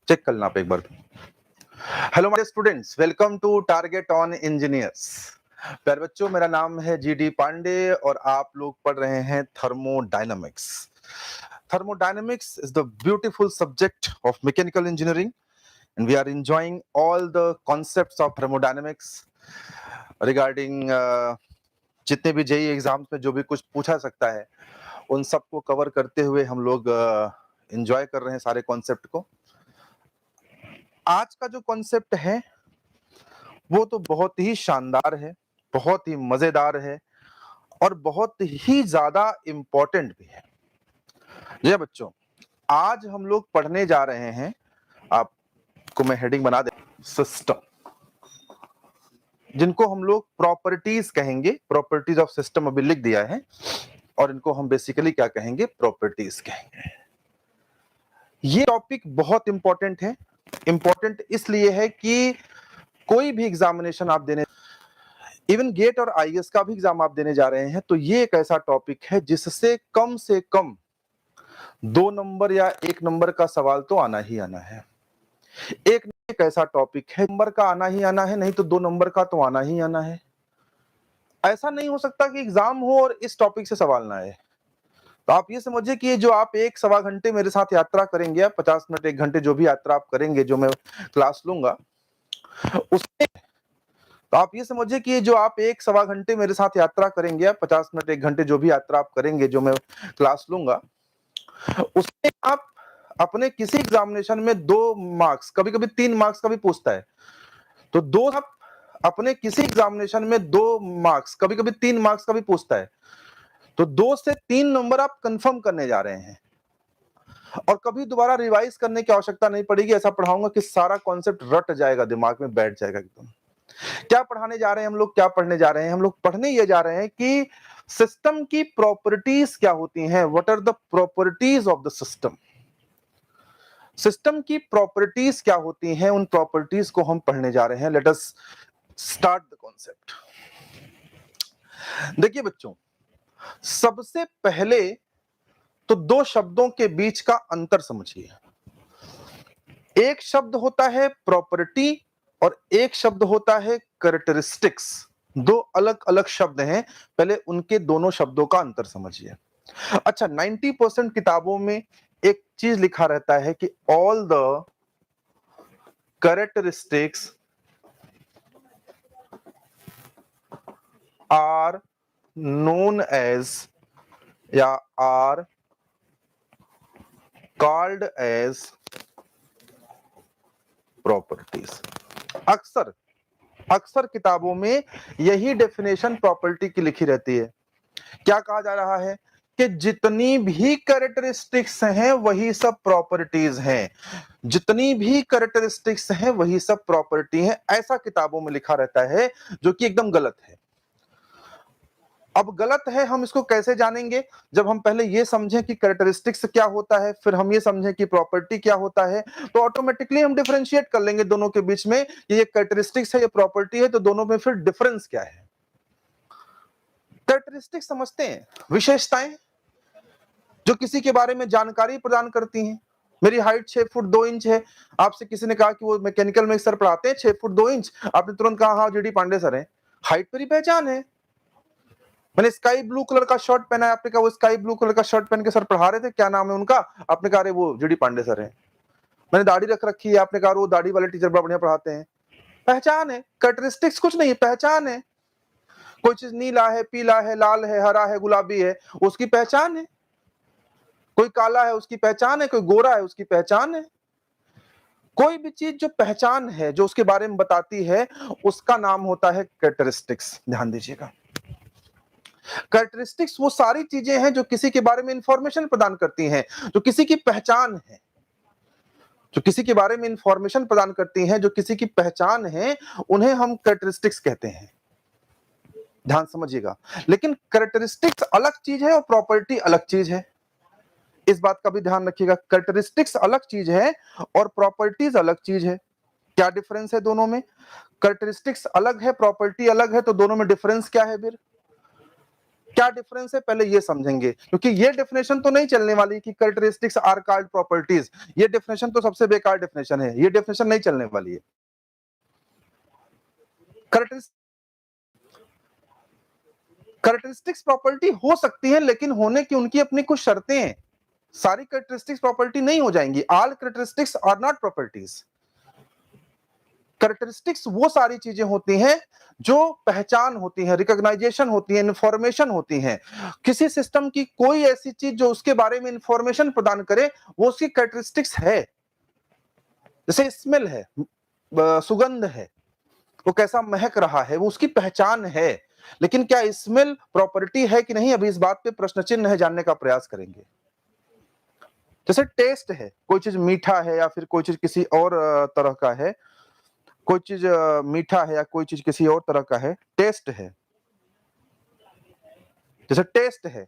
Check कर लेना आप एक बार। Hello my students, welcome to target on engineers. प्यारे बच्चों, मेरा नाम है जीडी पांडे और आप लोग पढ़ रहे हैं thermodynamics. Thermodynamics is the beautiful subject of mechanical engineering and we are enjoying all the concepts of thermodynamics regarding जितने भी जेईई एग्जाम्स में जो भी कुछ पूछा सकता है उन सबको कवर करते हुए हम लोग एंजॉय कर रहे हैं सारे कॉन्सेप्ट को। आज का जो कॉन्सेप्ट है वो तो बहुत ही शानदार है, बहुत ही मजेदार है और बहुत ही ज्यादा इंपॉर्टेंट भी है। जी बच्चों, आज हम लोग पढ़ने जा रहे हैं, आपको मैं हेडिंग बना दे, सिस्टम, जिनको हम लोग प्रॉपर्टीज कहेंगे। प्रॉपर्टीज ऑफ सिस्टम अभी लिख दिया है और इनको हम बेसिकली क्या कहेंगे, प्रॉपर्टीज कहेंगे। ये टॉपिक बहुत इंपॉर्टेंट है। इंपॉर्टेंट इसलिए है कि कोई भी एग्जामिनेशन आप देने, इवन गेट और आईएएस का भी एग्जाम आप देने जा रहे हैं, तो ये एक ऐसा टॉपिक है जिससे कम से कम 2 नंबर या 1 नंबर का सवाल तो आना ही आना है। एक ऐसा टॉपिक है नंबर का आना ही आना है, नहीं तो 2 नंबर का तो आना ही आना है। ऐसा नहीं हो सकता कि एग्जाम हो और इस टॉपिक से सवाल ना आए। तो आप ये समझिए कि जो आप 1-1.25 घंटे मेरे साथ यात्रा करेंगे, 50 मिनट 1 घंटे जो भी यात्रा आप करेंगे, जो मैं क्लास लूंगा उसमें, तो आप ये समझिए कि जो आप 1-1.25 घंटे मेरे साथ यात्रा करेंगे, 50 मिनट 1 घंटे जो भी यात्रा आप करेंगे, जो मैं क्लास लूंगा, उसमें आप अपने किसी एग्जामिनेशन में 2 मार्क्स, कभी कभी 3 मार्क्स का भी पूछता है, तो 2 आप अपने किसी एग्जामिनेशन में 2 मार्क्स, कभी कभी 3 मार्क्स का भी पूछता है, तो 2 से 3 नंबर आप कंफर्म करने जा रहे हैं और कभी दोबारा रिवाइज करने की आवश्यकता नहीं पड़ेगी। ऐसा पढ़ाऊंगा कि सारा कॉन्सेप्ट रट जाएगा, दिमाग में बैठ जाएगा एकदम। क्या पढ़ाने जा रहे हैं हम लोग, क्या पढ़ने जा रहे हैं हम लोग? पढ़ने ये जा रहे हैं कि सिस्टम की प्रॉपर्टीज क्या होती हैं, what are the properties of the system. System की प्रॉपर्टीज क्या होती हैं, उन प्रॉपर्टीज को हम पढ़ने जा रहे हैं। Let us start the concept. देखिए बच्चों, सबसे पहले तो 2 शब्दों के बीच का अंतर समझिए। एक शब्द होता है प्रॉपर्टी और एक शब्द होता है कैरेक्टरिस्टिक्स। 2 अलग अलग शब्द हैं, पहले उनके दोनों शब्दों का अंतर समझिए। अच्छा, 90% किताबों में एक चीज लिखा रहता है कि all the characteristics are known as या आर कॉल्ड एज प्रॉपर्टीज। अक्सर अक्सर किताबों में यही डेफिनेशन प्रॉपर्टी की लिखी रहती है। क्या कहा जा रहा है कि जितनी भी कैरेक्टरिस्टिक्स हैं वही सब प्रॉपर्टीज हैं, जितनी भी कैरेक्टरिस्टिक्स हैं वही सब प्रॉपर्टी हैं, ऐसा किताबों में लिखा रहता है, जो कि एकदम गलत है। अब गलत है, हम इसको कैसे जानेंगे? जब हम पहले ये समझें कि कैरेक्टरिस्टिक्स क्या होता है, फिर हम ये समझें कि प्रॉपर्टी क्या होता है, तो ऑटोमेटिकली हम डिफरेंशिएट कर लेंगे दोनों के बीच में, ये कैरेक्टरिस्टिक्स है, ये प्रॉपर्टी है, तो दोनों में फिर डिफरेंस क्या है। कैरेक्टरिस्टिक्स समझते हैं, विशेषताएं जो किसी के बारे में जानकारी प्रदान करती हैं। मेरी हाइट 6 फुट 2 इंच है, आपसे किसी ने कहा कि वो मैकेनिकल में सर पढ़ाते हैं 6 फुट 2 इंच, आपने तुरंत कहा हाँ जीडी पांडे सर हैं। हाइट पर ही पहचान है। मैंने स्काई ब्लू कलर का शर्ट पहना है, आपने कहा वो स्काई ब्लू कलर का शर्ट पहन के सर पढ़ा रहे थे, क्या नाम है उनका? आपने कहा अरे वो जीडी पांडे सर हैं। मैंने दाढ़ी रख रखी है, आपने कहा वो दाढ़ी वाले टीचर बड़ा बढ़िया पढ़ाते हैं। पहचान है, कैरेक्टरिस्टिक्स कुछ नहीं है, पहचान है। कोई चीज नीला है, पीला है, लाल है, हरा है, गुलाबी है, उसकी पहचान है। कोई काला है उसकी पहचान है, कोई गोरा है उसकी पहचान है। कोई भी चीज जो पहचान है, जो उसके बारे में बताती है, उसका नाम होता है कैरेक्टरिस्टिक्स। ध्यान दीजिएगा, कैरेक्टरिस्टिक्स वो सारी चीजें हैं जो किसी के बारे में इंफॉर्मेशन प्रदान करती हैं, जो किसी की पहचान है, जो किसी के बारे में इंफॉर्मेशन प्रदान करती हैं, जो किसी की पहचान है, उन्हें हम कैरेक्टरिस्टिक्स कहते हैं। ध्यान समझिएगा, लेकिन कैरेक्टरिस्टिक्स अलग चीज है और प्रॉपर्टी अलग चीज है। इस बात का भी ध्यान रखिएगा, कैरेक्टरिस्टिक्स अलग चीज है और प्रॉपर्टीज अलग चीज है। क्या डिफरेंस है दोनों में? कैरेक्टरिस्टिक्स अलग है, प्रॉपर्टी अलग है, तो दोनों में डिफरेंस क्या है फिर? क्या डिफरेंस है पहले ये समझेंगे, क्योंकि ये डेफिनेशन तो नहीं चलने वाली कि कैरेक्टरिस्टिक्स आर कॉल्ड प्रॉपर्टीज। ये डेफिनेशन तो सबसे बेकार डेफिनेशन है, ये डेफिनेशन नहीं चलने वाली है। कैरेक्टरिस्टिक्स प्रॉपर्टी हो सकती है, लेकिन होने की उनकी अपनी कुछ शर्तें हैं। सारी कैरेक्टरिस्टिक्स प्रॉपर्टी नहीं हो जाएंगी। All characteristics are not properties. Characteristics वो सारी चीजें होती हैं जो पहचान होती है, रिकॉग्नाइजेशन होती है, इंफॉर्मेशन होती है। किसी सिस्टम की कोई ऐसी चीज जो उसके बारे में इंफॉर्मेशन प्रदान करे, वो उसकी कैरेक्टरिस्टिक्स है। जैसे स्मेल है, सुगंध है, वो कैसा महक रहा है, वो उसकी पहचान है। लेकिन क्या स्मेल प्रॉपर्टी है कि नहीं, अभी इस बात पे प्रश्न चिन्ह है, जानने का प्रयास करेंगे। जैसे टेस्ट है, कोई चीज मीठा है या फिर कोई चीज किसी और तरह का है, कोई चीज मीठा है या कोई चीज किसी और तरह का है, टेस्ट है। जैसे टेस्ट है,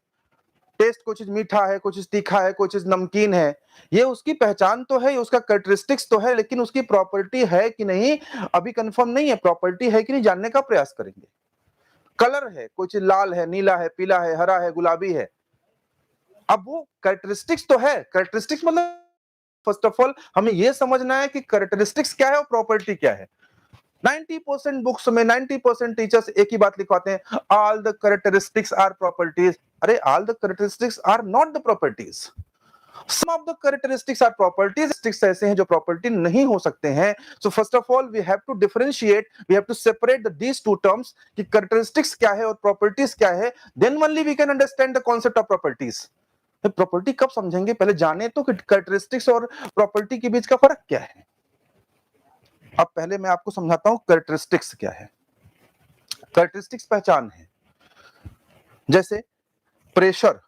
टेस्ट कोई चीज मीठा है, कोई चीज तीखा है, कोई चीज नमकीन है, ये उसकी पहचान तो है, उसका कैरेक्टरिस्टिक्स तो है, लेकिन उसकी प्रॉपर्टी है कि नहीं अभी कंफर्म नहीं है। प्रॉपर्टी है कि नहीं जानने का प्रयास करेंगे। कलर है, कोई चीज लाल है, नीला है, पीला है, हरा है, गुलाबी है, अब वो कैरेक्टरिस्टिक्स तो है। कैरेक्टरिस्टिक्स मतलब फर्स्ट ऑफ ऑल हमें यह समझना है कि कैरेक्टरिस्टिक्स क्या है और प्रॉपर्टी क्या है। 90% बुक्स में 90% टीचर्स एक ही बात लिखवाते हैं, all the characteristics are properties. अरे all the characteristics are not the properties, some of the characteristics are properties. ऐसे हैं जो प्रॉपर्टी नहीं हो सकते हैं। So first of all we have to differentiate, we have to separate these two terms कि characteristics क्या है और प्रॉपर्टीज क्या है। Then only we can understand the concept of properties. Property कब समझेंगे, पहले जाने तो कि कैरेक्टरिस्टिक्स और प्रॉपर्टी के बीच का फर्क क्या है। अब पहले मैं आपको समझाता हूं कैरेक्टरिस्टिक्स क्या है। कैरेक्टरिस्टिक्स पहचान है। जैसे प्रेशर,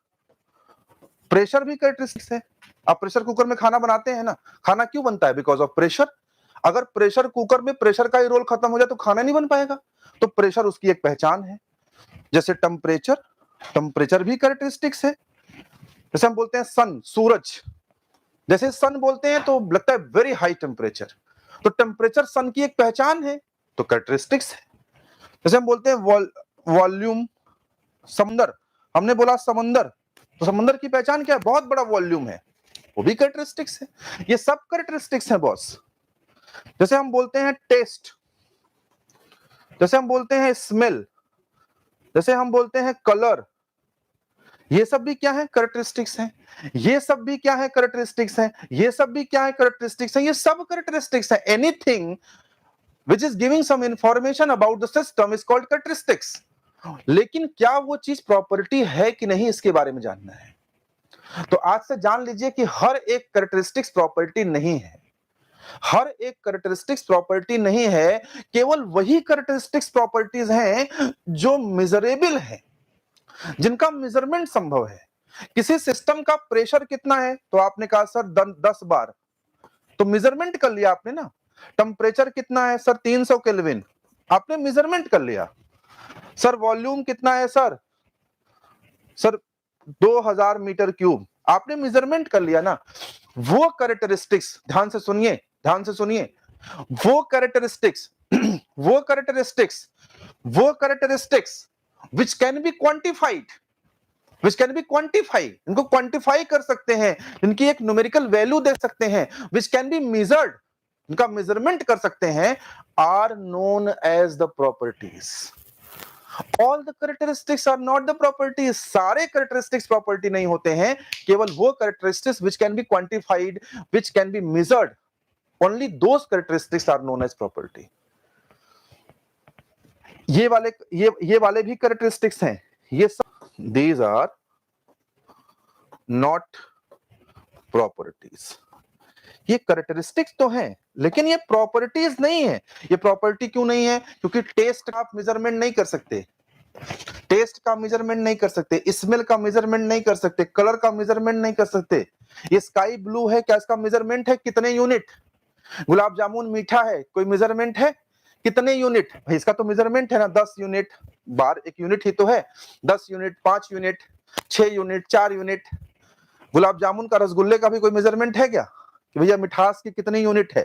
प्रेशर भी कैरेक्टरिस्टिक्स है। आप प्रेशर कुकर में खाना बनाते हैं ना, खाना क्यों बनता है, बिकॉज ऑफ प्रेशर। अगर प्रेशर कुकर में प्रेशर का ही रोल खत्म हो जाए तो खाना नहीं बन पाएगा, तो प्रेशर उसकी एक पहचान है। जैसे टेम्परेचर, टेम्परेचर भी कैरेक्टरिस्टिक्स है। जैसे हम बोलते हैं सन, सूरज, जैसे सन बोलते हैं तो लगता है वेरी हाई टेम्परेचर, तो टेम्परेचर सन की एक पहचान है, तो कैरेक्टरिस्टिक्स है। जैसे हम बोलते हैं वॉल्यूम, समंदर, हमने बोला समंदर, तो समंदर की पहचान क्या है, बहुत बड़ा वॉल्यूम है, वो भी कैरेक्टरिस्टिक्स है। ये सब कैरेक्टरिस्टिक्स है बॉस। जैसे हम बोलते हैं टेस्ट, जैसे हम बोलते हैं स्मेल, जैसे हम बोलते हैं कलर, ये सब भी क्या है, कैरेक्टरिस्टिक्स हैं। ये सब भी क्या है, कैरेक्टरिस्टिक्स हैं। ये सब भी क्या है, कैरेक्टरिस्टिक्स हैं। ये सब कैरेक्टरिस्टिक्स हैं। Anything which is giving some information about the system is called characteristics। लेकिन क्या वो चीज प्रॉपर्टी है कि नहीं, इसके बारे में जानना है। तो आज से जान लीजिए कि हर एक कैरेक्टरिस्टिक्स प्रॉपर्टी नहीं है। हर एक कैरेक्टरिस्टिक्स प्रॉपर्टी नहीं है, केवल वही कैरेक्टरिस्टिक्स प्रॉपर्टीज हैं जो मेजरेबल है, जिनका मेजरमेंट संभव है। किसी सिस्टम का प्रेशर कितना है, तो आपने कहा सर 10 बार, तो मेजरमेंट कर लिया आपने ना। टेम्परेचर कितना है सर 300 केल्विन, आपने मेजरमेंट कर लिया। सर वॉल्यूम कितना है सर 2000 मीटर क्यूब, आपने मेजरमेंट कर लिया ना। वो कैरेक्टरिस्टिक्स, ध्यान से सुनिए, ध्यान से सुनिए, वो कैरेक्टरिस्टिक्स वो कैरेक्टरिस्टिक्स वो characteristics which can be quantified, which can be quantified, इनको क्वांटिफाई कर सकते हैं, इनकी एक न्यूमेरिकल वैल्यू दे सकते हैं, which can be measured, इनका मेजरमेंट कर सकते हैं, are known as the properties। All the characteristics are not the properties। सारे characteristics प्रॉपर्टी नहीं होते हैं, केवल वो characteristics which can be quantified, which can be measured, only those characteristics are known as property। ये वाले भी characteristics हैं, ये सब these are not properties। ये कैरेक्टरिस्टिक्स तो हैं, लेकिन ये प्रॉपर्टीज नहीं है। ये प्रॉपर्टी क्यों नहीं है, क्योंकि टेस्ट का आप मेजरमेंट नहीं कर सकते, टेस्ट का मेजरमेंट नहीं कर सकते, स्मेल का मेजरमेंट नहीं कर सकते, कलर का मेजरमेंट नहीं कर सकते। ये स्काई ब्लू है, क्या इसका मेजरमेंट है, कितने यूनिट। गुलाब जामुन मीठा है, कोई मेजरमेंट है, कितने यूनिट, भाई इसका तो मेजरमेंट है ना, 10 यूनिट, बार एक यूनिट ही तो है, 10 unit, 5 unit, 6 unit, 4 unit. Gulab jamun का, रसगुल्ले का भी कोई मेजरमेंट है क्या, कि भैया मिठास की कितनी यूनिट है।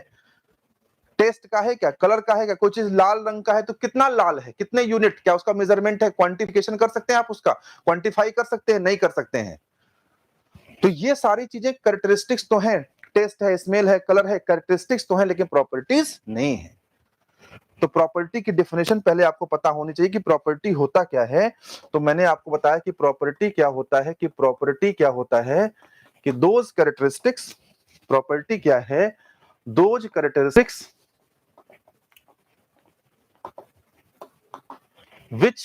टेस्ट का है क्या, कलर का है क्या, कोई चीज लाल रंग का है तो कितना लाल है, कितने यूनिट, क्या उसका मेजरमेंट है, क्वांटिफिकेशन कर सकते हैं आप, उसका क्वांटिफाई कर सकते हैं, नहीं कर सकते हैं। तो ये सारी चीजें कैरेक्टरिस्टिक्स तो हैं, टेस्ट है, स्मेल है, कलर है, कैरेक्टरिस्टिक्स तो हैं, लेकिन प्रॉपर्टीज नहीं है। तो प्रॉपर्टी की डेफिनेशन पहले आपको पता होनी चाहिए कि प्रॉपर्टी होता क्या है। तो मैंने आपको बताया कि प्रॉपर्टी क्या होता है, कि प्रॉपर्टी क्या होता है कि दोज कैरेक्टरिस्टिक्स, प्रॉपर्टी क्या है, those characteristics which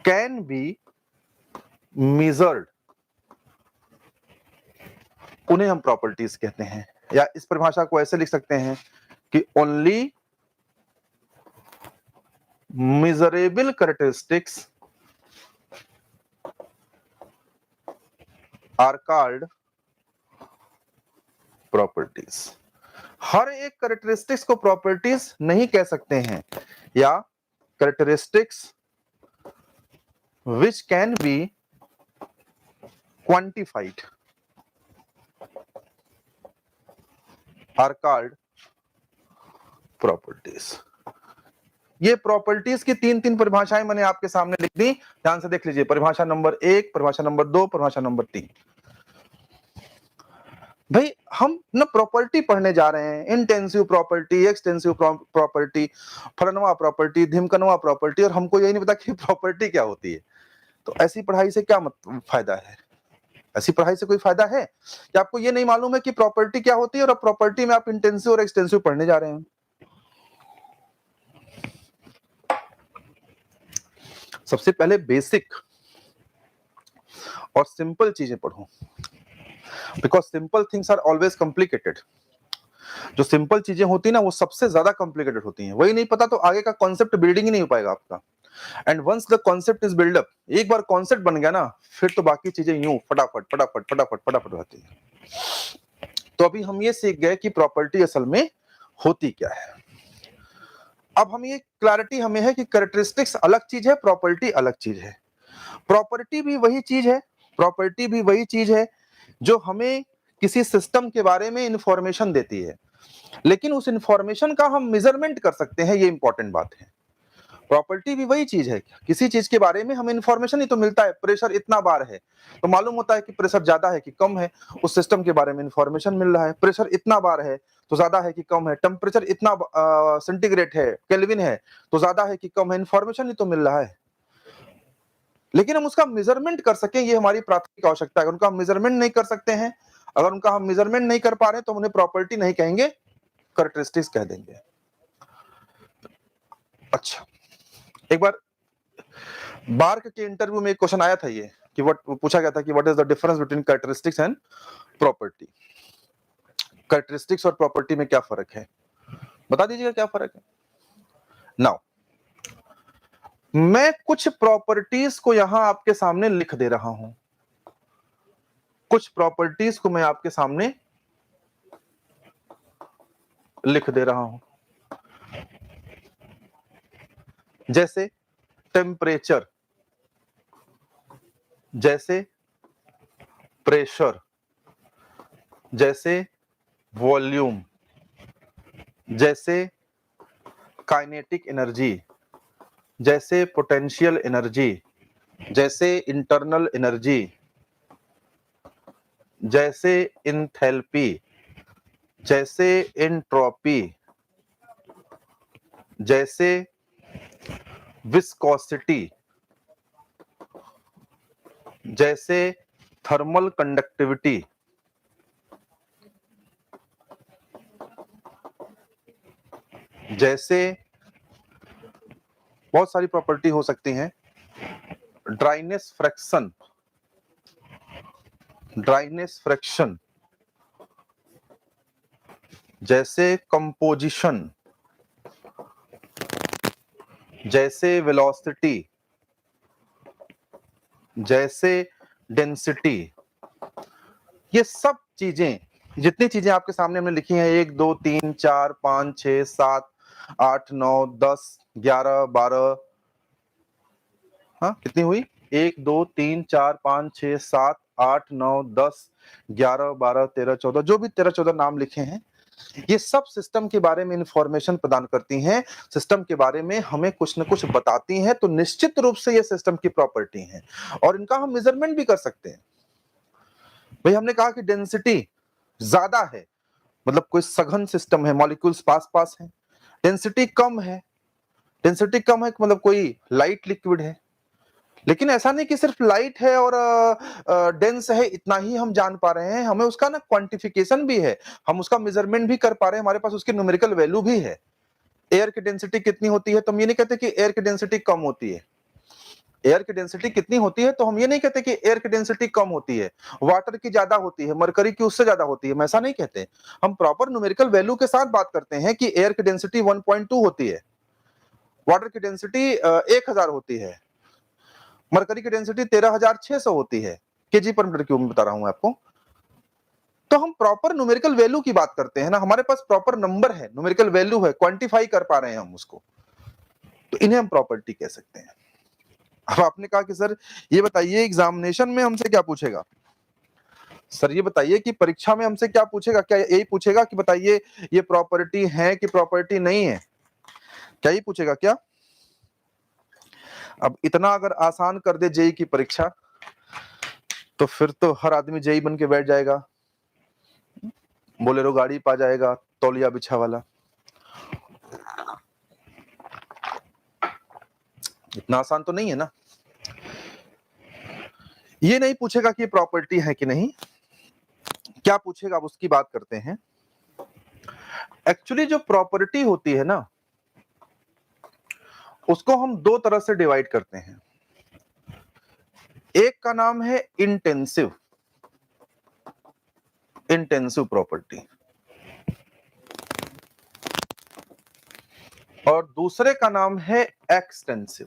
can be measured, उन्हें हम प्रॉपर्टीज कहते हैं। या इस परिभाषा को ऐसे लिख सकते हैं कि only measurable characteristics are called properties। हर एक कैरेक्टरिस्टिक्स को प्रॉपर्टीज नहीं कह सकते हैं, या characteristics which can be quantified are called properties। ये प्रॉपर्टीज की तीन तीन परिभाषाएं मैंने आपके सामने लिख दी, ध्यान से देख लीजिए। परिभाषा नंबर 1, परिभाषा नंबर 2, परिभाषा नंबर 3। भाई हम ना प्रॉपर्टी पढ़ने जा रहे हैं, इंटेंसिव प्रॉपर्टी, एक्सटेंसिव प्रॉपर्टी, फलनवा प्रॉपर्टी, धिमकनवा प्रॉपर्टी, और हमको यही नहीं पता कि प्रॉपर्टी क्या होती है। तो ऐसी पढ़ाई से क्या फायदा है? ऐसी पढ़ाई से कोई फायदा है कि आपको ये नहीं मालूम है कि प्रॉपर्टी क्या होती है, और अब प्रॉपर्टी में आप इंटेंसिव और एक्सटेंसिव पढ़ने जा रहे हैं। सबसे पहले बेसिक और सिंपल चीजें पढ़ो, because simple things are always complicated. जो सिंपल चीजें होती है ना, वो सबसे ज्यादा कॉम्प्लिकेटेड होती हैं। वही नहीं पता तो आगे का कॉन्सेप्ट बिल्डिंग ही नहीं हो पाएगा आपका। And once the concept is build up, एक बार कॉन्सेप्ट बन गया ना, फिर तो बाकी चीजें यूं फटाफट फटाफट फटाफट फटाफट होती है। तो अभी हम ये सीख गए कि प्रॉपर्टी असल में होती क्या है। अब हम ये क्लैरिटी हमें है कि कैरेक्टरिस्टिक्स अलग चीज है, प्रॉपर्टी अलग चीज है। प्रॉपर्टी भी वही चीज है, प्रॉपर्टी भी वही चीज है जो हमें किसी सिस्टम के बारे में इंफॉर्मेशन देती है, लेकिन उस इंफॉर्मेशन का हम मेजरमेंट कर सकते हैं, ये इंपॉर्टेंट बात है। प्रॉपर्टी भी वही चीज है, किसी चीज के बारे में हमें इंफॉर्मेशन ही तो मिलता है। प्रेशर इतना बार है तो मालूम होता है कि प्रेशर ज्यादा है कि कम है, उस सिस्टम के बारे में इंफॉर्मेशन मिल रहा है। प्रेशर इतना बार है तो ज्यादा है कि कम है, टेम्परेचर इतना सेंटीग्रेड है, केल्विन है तो ज्यादा है कि कम है, इंफॉर्मेशन ही तो मिल रहा है। लेकिन हम उसका मेजरमेंट कर सकें, ये हमारी प्राथमिक आवश्यकता है। अगर उनका हम मेजरमेंट नहीं कर सकते हैं, अगर उनका हम मेजरमेंट नहीं कर पा रहे तो हम उन्हें प्रॉपर्टी नहीं कहेंगे, कैरेक्टरिस्टिक्स कह देंगे। अच्छा, एक बार बार्क के इंटरव्यू में एक क्वेश्चन आया था ये कि पूछा गया था कि what is the difference between characteristics and property. Characteristics और प्रॉपर्टी में क्या फर्क है, बता दीजिएगा क्या फर्क है। नाउ मैं कुछ प्रॉपर्टीज को यहां आपके सामने लिख दे रहा हूं, कुछ प्रॉपर्टीज को मैं आपके सामने लिख दे रहा हूं, जैसे टेम्परेचर, जैसे प्रेशर, जैसे वॉल्यूम, जैसे काइनेटिक एनर्जी, जैसे पोटेंशियल एनर्जी, जैसे इंटरनल एनर्जी, जैसे इंथैल्पी, जैसे एंट्रोपी, जैसे विस्कोसिटी, जैसे थर्मल कंडक्टिविटी, जैसे बहुत सारी प्रॉपर्टी हो सकती हैं। ड्राइनेस फ्रैक्शन, ड्राइनेस फ्रैक्शन, जैसे कंपोजिशन, जैसे वेलोसिटी, जैसे डेंसिटी। ये सब चीजें, जितनी चीजें आपके सामने हमने लिखी हैं, 1 2 3 4 5 6 7 8 9 10 11 12, हाँ कितनी हुई, 1 2 3 4 5 6 7 8 9 10 11 12 13 14, जो भी 13 14 नाम लिखे हैं, ये सब सिस्टम के बारे में इंफॉर्मेशन प्रदान करती हैं, सिस्टम के बारे में हमें कुछ न कुछ बताती हैं, तो निश्चित रूप से ये सिस्टम की प्रॉपर्टी है और इनका हम मेजरमेंट भी कर सकते हैं। भाई हमने कहा कि डेंसिटी ज्यादा है, मतलब कोई सघन सिस्टम है, मॉलिक्यूल्स पास पास हैं। डेंसिटी कम है, डेंसिटी कम है मतलब कोई लाइट लिक्विड है। लेकिन ऐसा नहीं कि सिर्फ लाइट है और डेंस है इतना ही हम जान पा रहे हैं, हमें उसका ना क्वांटिफिकेशन भी है, हम उसका मेजरमेंट भी कर पा रहे हैं, हमारे पास उसकी न्यूमेरिकल वैल्यू भी है। एयर की डेंसिटी कितनी होती है तो हम ये नहीं कहते कि एयर की डेंसिटी कम होती है। एयर की डेंसिटी कितनी होती है तो हम ये नहीं कहते कि एयर की डेंसिटी कम होती है, वाटर की ज्यादा होती है, मरकरी की उससे ज्यादा होती है, हम ऐसा नहीं कहते। हम प्रॉपर न्यूमेरिकल वैल्यू के साथ बात करते हैं कि एयर की डेंसिटी 1.2 होती है, वाटर की डेंसिटी 1000 होती है, मरकरी की डेंसिटी 13600 होती है, केजी पर मीटर क्यूब में बता रहा हूं आपको। तो हम प्रॉपर न्यूमेरिकल वैल्यू की बात करते हैं ना, हमारे पास प्रॉपर नंबर है, न्यूमेरिकल वैल्यू है, क्वांटिफाई कर पा रहे हैं हम उसको, तो इन्हें हम प्रॉपर्टी कह सकते हैं। अब आपने कहा कि सर ये बताइए एग्जामिनेशन में हमसे क्या पूछेगा, सर ये बताइए कि परीक्षा में हमसे क्या पूछेगा, क्या यही पूछेगा कि बताइए ये प्रॉपर्टी है कि प्रॉपर्टी नहीं है, क्या यही पूछेगा क्या? अब इतना अगर आसान कर दे जेई की परीक्षा तो फिर तो हर आदमी जेई बन के बैठ जाएगा, बोलेरो गाड़ी पा जाएगा, तौलिया बिछा वाला। इतना आसान तो नहीं है ना। ये नहीं पूछेगा कि प्रॉपर्टी है कि नहीं, क्या पूछेगा अब उसकी बात करते हैं। एक्चुअली जो प्रॉपर्टी होती है ना उसको हम दो तरह से डिवाइड करते हैं। एक का नाम है इंटेंसिव, इंटेंसिव प्रॉपर्टी, और दूसरे का नाम है एक्सटेंसिव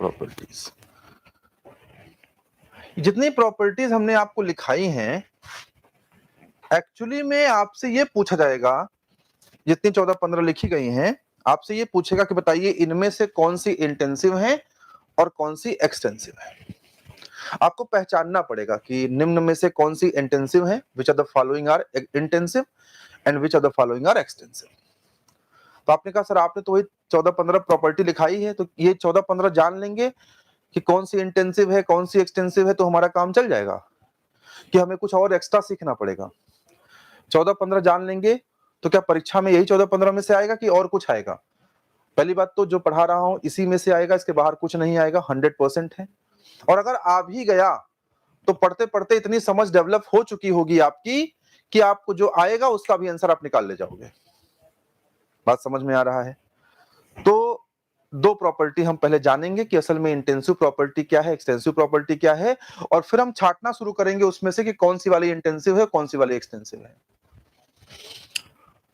प्रॉपर्टीज। जितनी प्रॉपर्टीज हमने आपको लिखाई हैं एक्चुअली में आपसे ये पूछा जाएगा, जितनी 14-15 लिखी गई हैं आपसे ये पूछेगा कि बताइए इनमें से कौन सी इंटेंसिव है और कौन सी एक्सटेंसिव है। आपको पहचानना पड़ेगा कि निम्न में से कौन सी इंटेंसिव है, which are the following are intensive and which are the following are extensive. तो आपने कहा सर आपने तो वही 14-15 प्रॉपर्टी लिखाई है, तो ये 14-15 जान लेंगे कि कौन सी इंटेंसिव है कौन सी एक्सटेंसिव है तो हमारा काम चल जाएगा, कि हमें कुछ और एक्स्ट्रा सीखना पड़ेगा। 14-15 जान लेंगे तो क्या परीक्षा में यही 14-15 में से आएगा कि और कुछ आएगा? पहली बात तो जो पढ़ा रहा हूं इसी में से आएगा, इसके बाहर कुछ नहीं आएगा, 100% है। और अगर आ भी गया तो पढ़ते पढ़ते इतनी समझ डेवलप हो चुकी होगी आपकी कि आपको जो आएगा उसका भी आंसर आप निकाल ले जाओगे। बात समझ में आ रहा है? तो दो प्रॉपर्टी हम पहले जानेंगे कि असल में इंटेंसिव प्रॉपर्टी क्या है, एक्सटेंसिव प्रॉपर्टी क्या है, और फिर हम छांटना शुरू करेंगे उसमें से कि कौन सी वाली इंटेंसिव है कौन सी वाली एक्सटेंसिव है।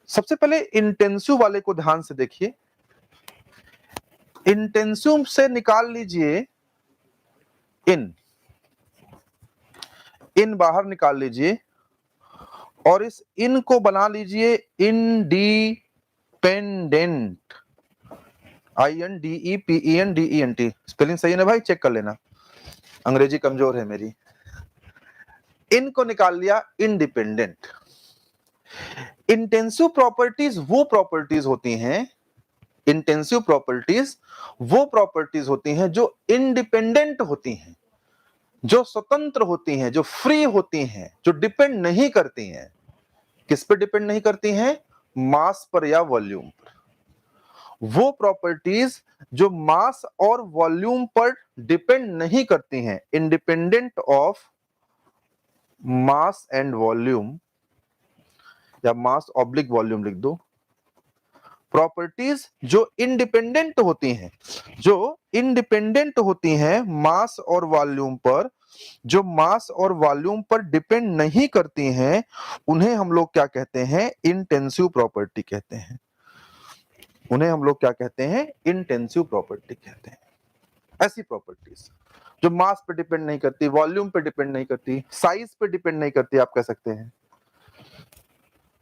सबसे पहले इंटेंसिव वाले को ध्यान से देखिए। इंटेंसिव से निकाल लीजिए इन, इन बाहर निकाल लीजिए और इस इन को बना लीजिए इंडिपेंडेंट, INDEPENDENT। स्पेलिंग सही है ना भाई, चेक कर लेना, अंग्रेजी कमजोर है मेरी। इनको निकाल लिया इंडिपेंडेंट। इंटेंसिव प्रॉपर्टीज वो प्रॉपर्टीज होती हैं, इंटेंसिव प्रॉपर्टीज वो प्रॉपर्टीज होती हैं जो इंडिपेंडेंट होती हैं, जो स्वतंत्र होती हैं, जो फ्री होती हैं, जो डिपेंड नहीं करती हैं। किस पे डिपेंड नहीं करती हैं? मास पर या वॉल्यूम पर। वो प्रॉपर्टीज जो मास और वॉल्यूम पर डिपेंड नहीं करती हैं, independent of mass and volume, या मास ऑब्लिक वॉल्यूम लिख दो। प्रॉपर्टीज जो इंडिपेंडेंट होती हैं, जो इंडिपेंडेंट होती हैं मास और वॉल्यूम पर, जो मास और वॉल्यूम पर डिपेंड नहीं करती हैं, उन्हें हम लोग क्या कहते हैं? इंटेंसिव प्रॉपर्टी कहते हैं। उन्हें हम लोग क्या कहते हैं? इंटेंसिव प्रॉपर्टी कहते हैं। ऐसी प्रॉपर्टीज जो मास पे डिपेंड नहीं करती, वॉल्यूम पे डिपेंड नहीं करती, साइज पे डिपेंड नहीं करती, आप कह सकते हैं,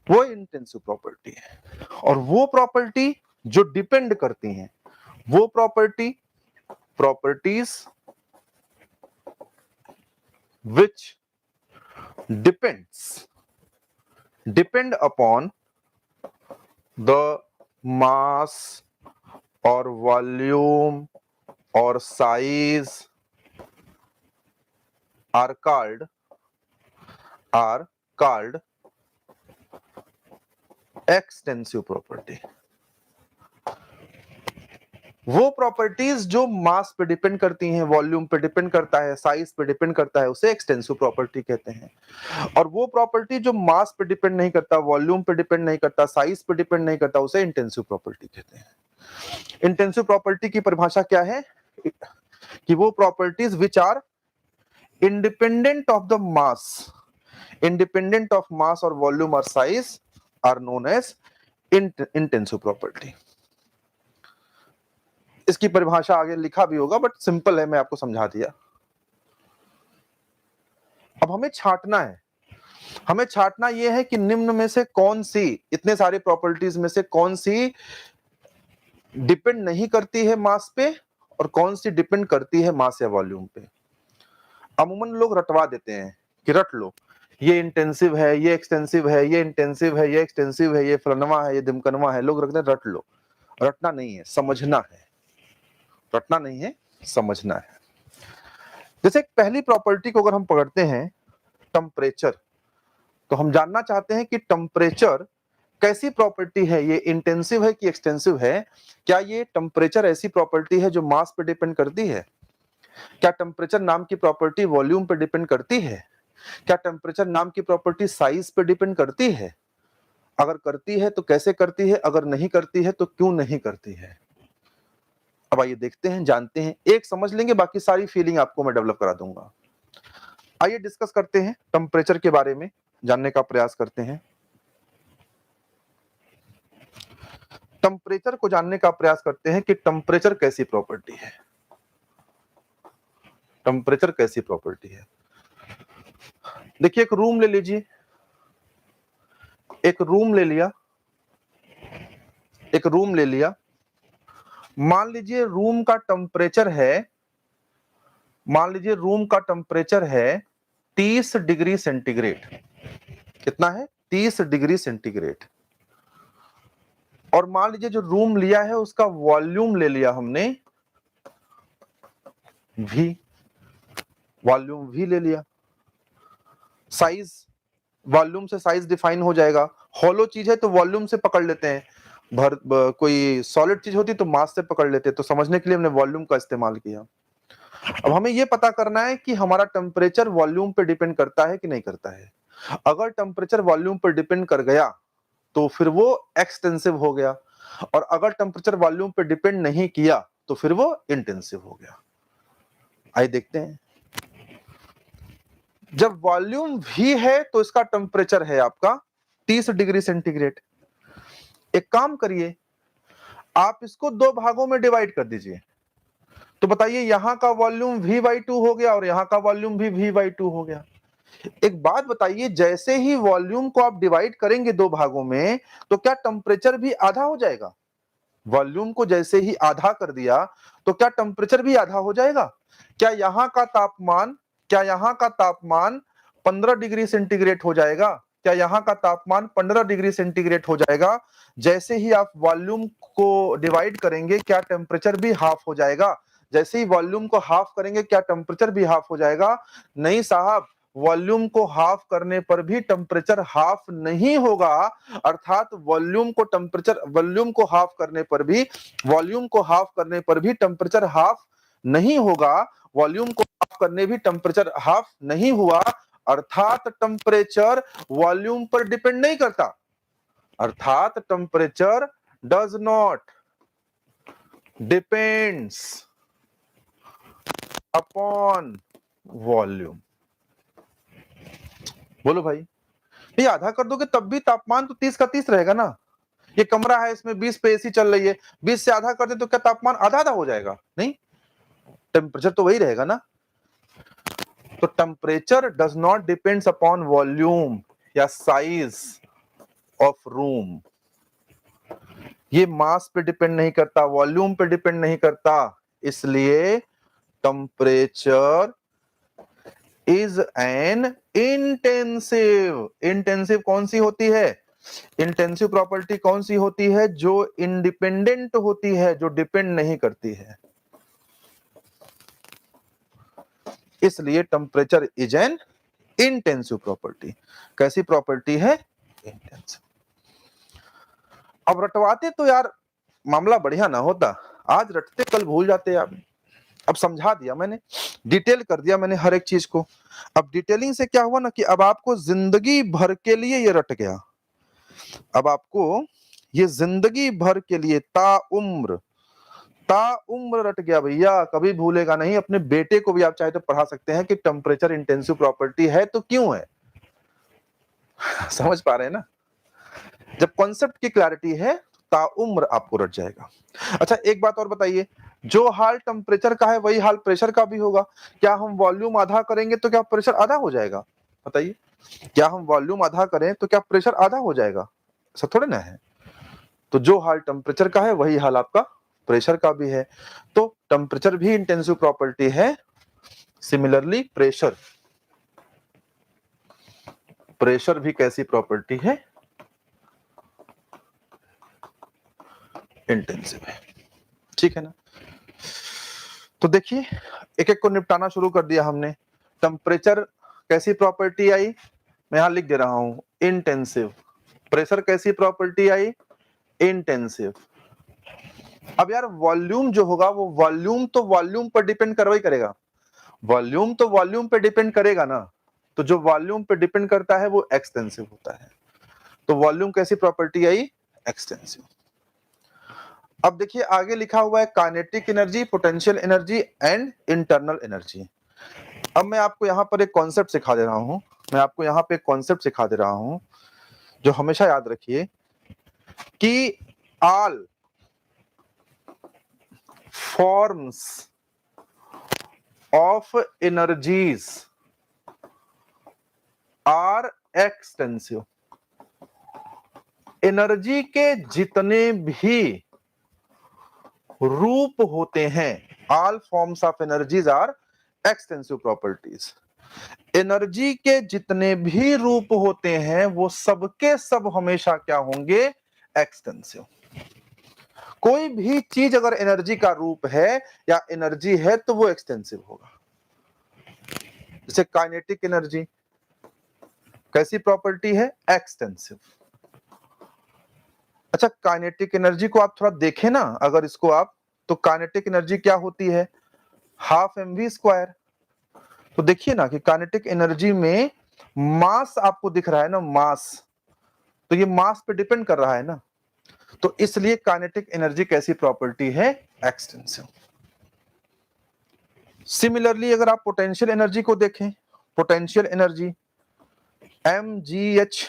वो इंटेंसिव प्रॉपर्टी है। और वो प्रॉपर्टी जो डिपेंड करती हैं, वो properties which depend upon the mass or volume or size are called extensive property. वो प्रॉपर्टीज जो मास पे डिपेंड करती हैं, वॉल्यूम पे डिपेंड करता है, साइज पे डिपेंड करता है, उसे एक्सटेंसिव प्रॉपर्टी कहते हैं। और वो प्रॉपर्टी जो मास पे डिपेंड नहीं करता, वॉल्यूम पे डिपेंड नहीं करता, साइज पे डिपेंड नहीं करता, उसे इंटेंसिव प्रॉपर्टी कहते हैं। इंटेंसिव प्रॉपर्टी की परिभाषा क्या है कि वो properties which are independent of the mass, independent of mass or volume or size are known as intensive property. इसकी परिभाषा आगे लिखा भी होगा, बट सिंपल है, मैं आपको समझा दिया। अब हमें छांटना है, हमें छांटना यह है कि निम्न में से कौन सी, इतने सारे प्रॉपर्टीज में से कौन सी डिपेंड नहीं करती है मास पे और कौन सी डिपेंड करती है मास या वॉल्यूम पे। अमूमन लोग रटवा देते हैं कि रट लो, ये इंटेंसिव है, ये एक्सटेंसिव है, ये इंटेंसिव है, ये एक्सटेंसिव है, ये फलनवा है, ये दिमकनवा है। लोग रखते हैं रट लो। रटना नहीं है, समझना है। रटना नहीं है, समझना है। जैसे पहली प्रॉपर्टी को अगर हम पकड़ते हैं टेम्परेचर, तो हम जानना चाहते हैं कि टेम्परेचर कैसी प्रॉपर्टी है, ये इंटेंसिव है कि एक्सटेंसिव है। क्या ये टेम्परेचर ऐसी प्रॉपर्टी है जो मास पे डिपेंड करती है? क्या टेम्परेचर नाम की प्रॉपर्टी वॉल्यूम पे डिपेंड करती है? क्या टेम्परेचर नाम की प्रॉपर्टी साइज पे डिपेंड करती है? अगर करती है तो कैसे करती है, अगर नहीं करती है तो क्यों नहीं करती है? अब आइए देखते हैं, जानते हैं। एक समझ लेंगे, बाकी सारी फीलिंग आपको मैं डेवलप करा दूंगा। आइए डिस्कस करते हैं, टेम्परेचर के बारे में जानने का प्रयास करते हैं। टेम्परेचर को जानने का प्रयास करते हैं कि टेम्परेचर कैसी प्रॉपर्टी है। टेम्परेचर कैसी प्रॉपर्टी है? देखिए, एक रूम ले लीजिए, एक रूम ले लिया, एक रूम ले लिया। मान लीजिए रूम का टेम्परेचर है, मान लीजिए रूम का टेम्परेचर है 30 डिग्री सेंटीग्रेड। कितना है? 30 डिग्री सेंटीग्रेड। और मान लीजिए जो रूम लिया है उसका वॉल्यूम ले लिया हमने V, वॉल्यूम V ले लिया। साइज, वॉल्यूम से साइज डिफाइन हो जाएगा। हॉलो चीज है तो वॉल्यूम से पकड़ लेते हैं, कोई सॉलिड चीज होती तो मास से पकड़ लेते। तो समझने के लिए हमने वॉल्यूम का इस्तेमाल किया। अब हमें यह पता करना है कि हमारा टेम्परेचर वॉल्यूम पे डिपेंड करता है कि नहीं करता है। अगर टेम्परेचर वॉल्यूम पर डिपेंड कर गया तो फिर वो एक्सटेंसिव हो गया, और अगर टेम्परेचर वॉल्यूम पे डिपेंड नहीं किया तो फिर वो इंटेंसिव हो गया। आइए देखते हैं। जब वॉल्यूम V है तो इसका टेम्परेचर है आपका 30 डिग्री सेंटीग्रेड। एक काम करिए, आप इसको दो भागों में डिवाइड कर दीजिए। तो बताइए, यहां का वॉल्यूम V/2 हो गया और यहां का वॉल्यूम भी V/2 हो गया। एक बात बताइए, जैसे ही वॉल्यूम को आप डिवाइड करेंगे दो भागों में, तो क्या टेम्परेचर भी आधा हो जाएगा? वॉल्यूम को जैसे ही आधा कर दिया तो क्या टेम्परेचर भी आधा हो जाएगा? क्या यहां का तापमान, क्या यहां का तापमान 15 डिग्री सेंटीग्रेड हो जाएगा? क्या यहां का तापमान 15 डिग्री सेंटीग्रेड हो जाएगा? जैसे ही आप वॉल्यूम को डिवाइड करेंगे, क्या टेम्परेचर भी हाफ हो जाएगा? जैसे ही वॉल्यूम को हाफ करेंगे, क्या टेम्परेचर भी हाफ हो जाएगा? नहीं साहब, वॉल्यूम को हाफ करने पर भी टेम्परेचर हाफ नहीं होगा। अर्थात वॉल्यूम को हाफ करने पर भी, वॉल्यूम को हाफ करने पर भी टेम्परेचर हाफ नहीं होगा। वॉल्यूम को हाफ करने भी टेम्परेचर हाफ नहीं हुआ, अर्थात टेम्परेचर वॉल्यूम पर डिपेंड नहीं करता। अर्थात temperature does not depends upon volume. बोलो भाई, ये आधा कर दोगे तब भी तापमान तो 30 का 30 रहेगा ना। ये कमरा है, इसमें 20 पे एसी चल रही है, 20 से आधा कर दे तो क्या तापमान आधा आधा हो जाएगा? नहीं, टेम्परेचर तो वही रहेगा ना। तो temperature does not depends upon volume या साइज ऑफ रूम। ये मास पे डिपेंड नहीं करता, वॉल्यूम पे डिपेंड नहीं करता, इसलिए temperature is an intensive. Intensive कौन सी होती है? इंटेंसिव प्रॉपर्टी कौन सी होती है? जो इंडिपेंडेंट होती है, जो डिपेंड नहीं करती है। इसलिए temperature is an intensive property. कैसी प्रॉपर्टी है? इंटेंसिव। अब रटवाते तो यार मामला बढ़िया ना होता, आज रटते कल भूल जाते आप। अब समझा दिया मैंने, डिटेल कर दिया मैंने हर एक चीज को। अब डिटेलिंग से क्या हुआ ना कि अब आपको जिंदगी भर के लिए ये रट गया। अब आपको ये जिंदगी भर के लिए ताउम्र रट गया भैया, कभी भूलेगा नहीं। अपने बेटे को भी आप चाहे तो पढ़ा सकते हैं कि टेम्परेचर इंटेंसिव प्रॉपर्टी है तो क्यों है। समझ पा रहे हैं ना? जब कॉन्सेप्ट की क्लैरिटी है ताउम्र आपको रट जाएगा। अच्छा एक बात और बताइए, जो हाल टेम्परेचर का है वही हाल प्रेशर का भी होगा। क्या हम वॉल्यूम आधा करेंगे तो क्या प्रेशर आधा हो जाएगा? बताइए, क्या हम वॉल्यूम आधा करें तो क्या प्रेशर आधा हो जाएगा? ऐसा थोड़े ना है। तो जो हाल टेम्परेचर का है वही हाल आपका प्रेशर का भी है। तो टेम्परेचर भी इंटेंसिव प्रॉपर्टी है। सिमिलरली प्रेशर भी कैसी प्रॉपर्टी है? इंटेंसिव है। ठीक है ना? तो देखिए एक एक को निपटाना शुरू कर दिया हमने। टेम्परेचर कैसी प्रॉपर्टी आई? मैं यहां लिख दे रहा हूं, इंटेंसिव। प्रेशर कैसी प्रॉपर्टी आई? इंटेंसिव। अब यार वॉल्यूम जो होगा वो वॉल्यूम तो वॉल्यूम पर डिपेंड करेगा। वॉल्यूम तो वॉल्यूम पे डिपेंड करेगा ना। तो जो वॉल्यूम पे डिपेंड करता है वो एक्सटेंसिव होता है। तो वॉल्यूम कैसी प्रॉपर्टी आई? एक्सटेंसिव। अब देखिए आगे लिखा हुआ है kinetic energy, potential energy and internal energy. अब मैं आपको यहां पर एक कॉन्सेप्ट सिखा दे रहा हूं। मैं आपको यहां पे एक कॉन्सेप्ट सिखा दे रहा हूं जो हमेशा याद रखिए कि all forms of energies are extensive. Energy के जितने भी रूप होते हैं, all forms of energies are extensive properties. Energy के जितने भी रूप होते हैं वो सबके सब हमेशा क्या होंगे? एक्सटेंसिव। कोई भी चीज अगर एनर्जी का रूप है या एनर्जी है तो वो एक्सटेंसिव होगा। जैसे काइनेटिक एनर्जी कैसी प्रॉपर्टी है? एक्सटेंसिव। अच्छा काइनेटिक एनर्जी को आप थोड़ा देखें ना, अगर इसको आप, तो काइनेटिक एनर्जी क्या होती है? Half mv square. तो देखिए ना कि काइनेटिक एनर्जी में मास आपको दिख रहा है ना, मास, तो ये मास पे डिपेंड कर रहा है ना। तो इसलिए काइनेटिक एनर्जी कैसी प्रॉपर्टी है? एक्सटेंसिव। सिमिलरली अगर आप पोटेंशियल एनर्जी को देखें, पोटेंशियल एनर्जी mgh,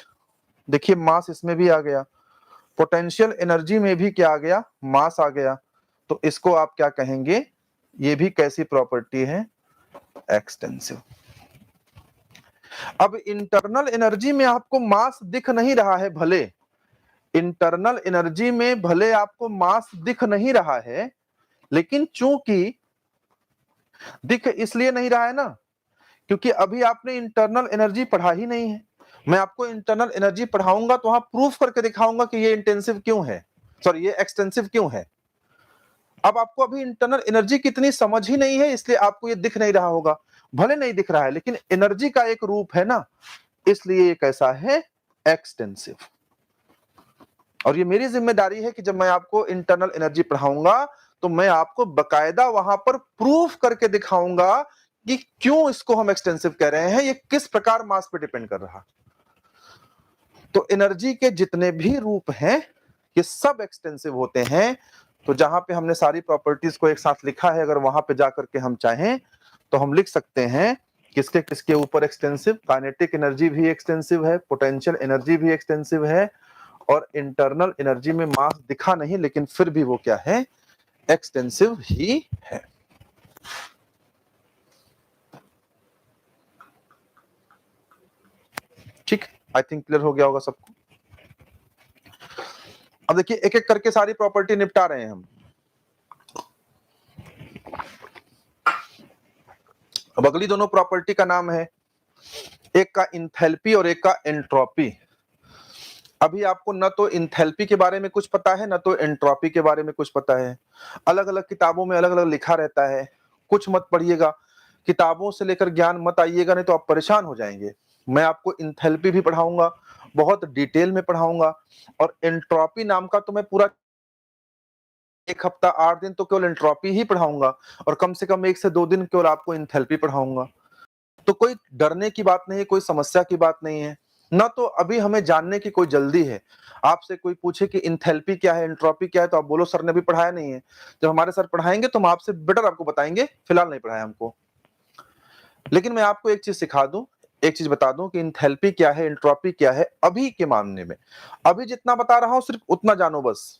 देखिए मास इसमें भी आ गया। पोटेंशियल एनर्जी में भी क्या आ गया? मास आ गया। तो इसको आप क्या कहेंगे? ये भी कैसी प्रॉपर्टी है? एक्सटेंसिव। अब इंटरनल एनर्जी में आपको मास दिख नहीं रहा है, भले इंटरनल एनर्जी में भले आपको मास दिख नहीं रहा है, लेकिन चूंकि दिख इसलिए नहीं रहा है ना क्योंकि अभी आपने इंटरनल एनर्जी पढ़ा ही नहीं है। मैं आपको इंटरनल एनर्जी पढ़ाऊंगा तो वहां प्रूफ करके दिखाऊंगा कि ये इंटेंसिव क्यों है, सॉरी ये एक्सटेंसिव क्यों है। अब आपको अभी इंटरनल एनर्जी कितनी समझ ही नहीं है, इसलिए आपको ये दिख नहीं रहा होगा। भले नहीं दिख रहा है लेकिन एनर्जी का एक रूप है ना, इसलिए ये कैसा है? एक्सटेंसिव। और ये मेरी जिम्मेदारी है कि जब मैं आपको इंटरनल एनर्जी पढ़ाऊंगा तो मैं आपको बकायदा वहां पर प्रूफ करके दिखाऊंगा कि क्यों इसको हम एक्सटेंसिव कह रहे हैं, ये किस प्रकार मास पे डिपेंड कर रहा। तो एनर्जी के जितने भी रूप हैं ये सब एक्सटेंसिव होते हैं। तो जहां पे हमने सारी प्रॉपर्टीज को एक साथ लिखा है, अगर वहां पे जाकर के हम चाहें तो हम लिख सकते हैं किसके किसके ऊपर एक्सटेंसिव? काइनेटिक एनर्जी भी एक्सटेंसिव है, पोटेंशियल एनर्जी भी एक्सटेंसिव है, और इंटरनल एनर्जी में मास दिखा नहीं लेकिन फिर भी वो क्या है? एक्सटेंसिव ही है। ठीक, आई थिंक क्लियर हो गया होगा सबको। अब देखिए एक एक करके सारी प्रॉपर्टी निपटा रहे हैं हम। अब अगली दोनों प्रॉपर्टी का नाम है, एक का इंथैल्पी और एक का एंट्रोपी। अभी आपको न तो इंथैल्पी के बारे में कुछ पता है, न तो एंट्रोपी के बारे में कुछ पता है। अलग अलग किताबों में अलग अलग लिखा रहता है, कुछ मत पढ़िएगा, किताबों से लेकर ज्ञान मत आइएगा, नहीं तो आप परेशान हो जाएंगे। मैं आपको इंथैल्पी भी पढ़ाऊंगा, बहुत डिटेल में पढ़ाऊंगा, और एंट्रोपी नाम का तो मैं पूरा 1 हफ्ता 8 दिन तो केवल एंट्रोपी ही पढ़ाऊंगा, और कम से कम 1 से 2 दिन केवल आपको इंथैल्पी पढ़ाऊंगा। तो कोई डरने की बात नहीं है, कोई समस्या की बात नहीं है, ना तो अभी हमें जानने की कोई जल्दी है। आपसे कोई पूछे कि इंथैल्पी क्या है, एंट्रोपी क्या है, तो आप बोलो सर ने अभी पढ़ाया नहीं है। जब हमारे सर पढ़ाएंगे तो हम आपसे बेटर आपको बताएंगे, फिलहाल नहीं पढ़ाया हमको। लेकिन मैं आपको एक चीज सिखा दूं, एक चीज बता दूं कि इंथैल्पी क्या है, एंट्रोपी क्या है अभी के मामले में। अभी जितना बता रहा हूं सिर्फ उतना जानो बस।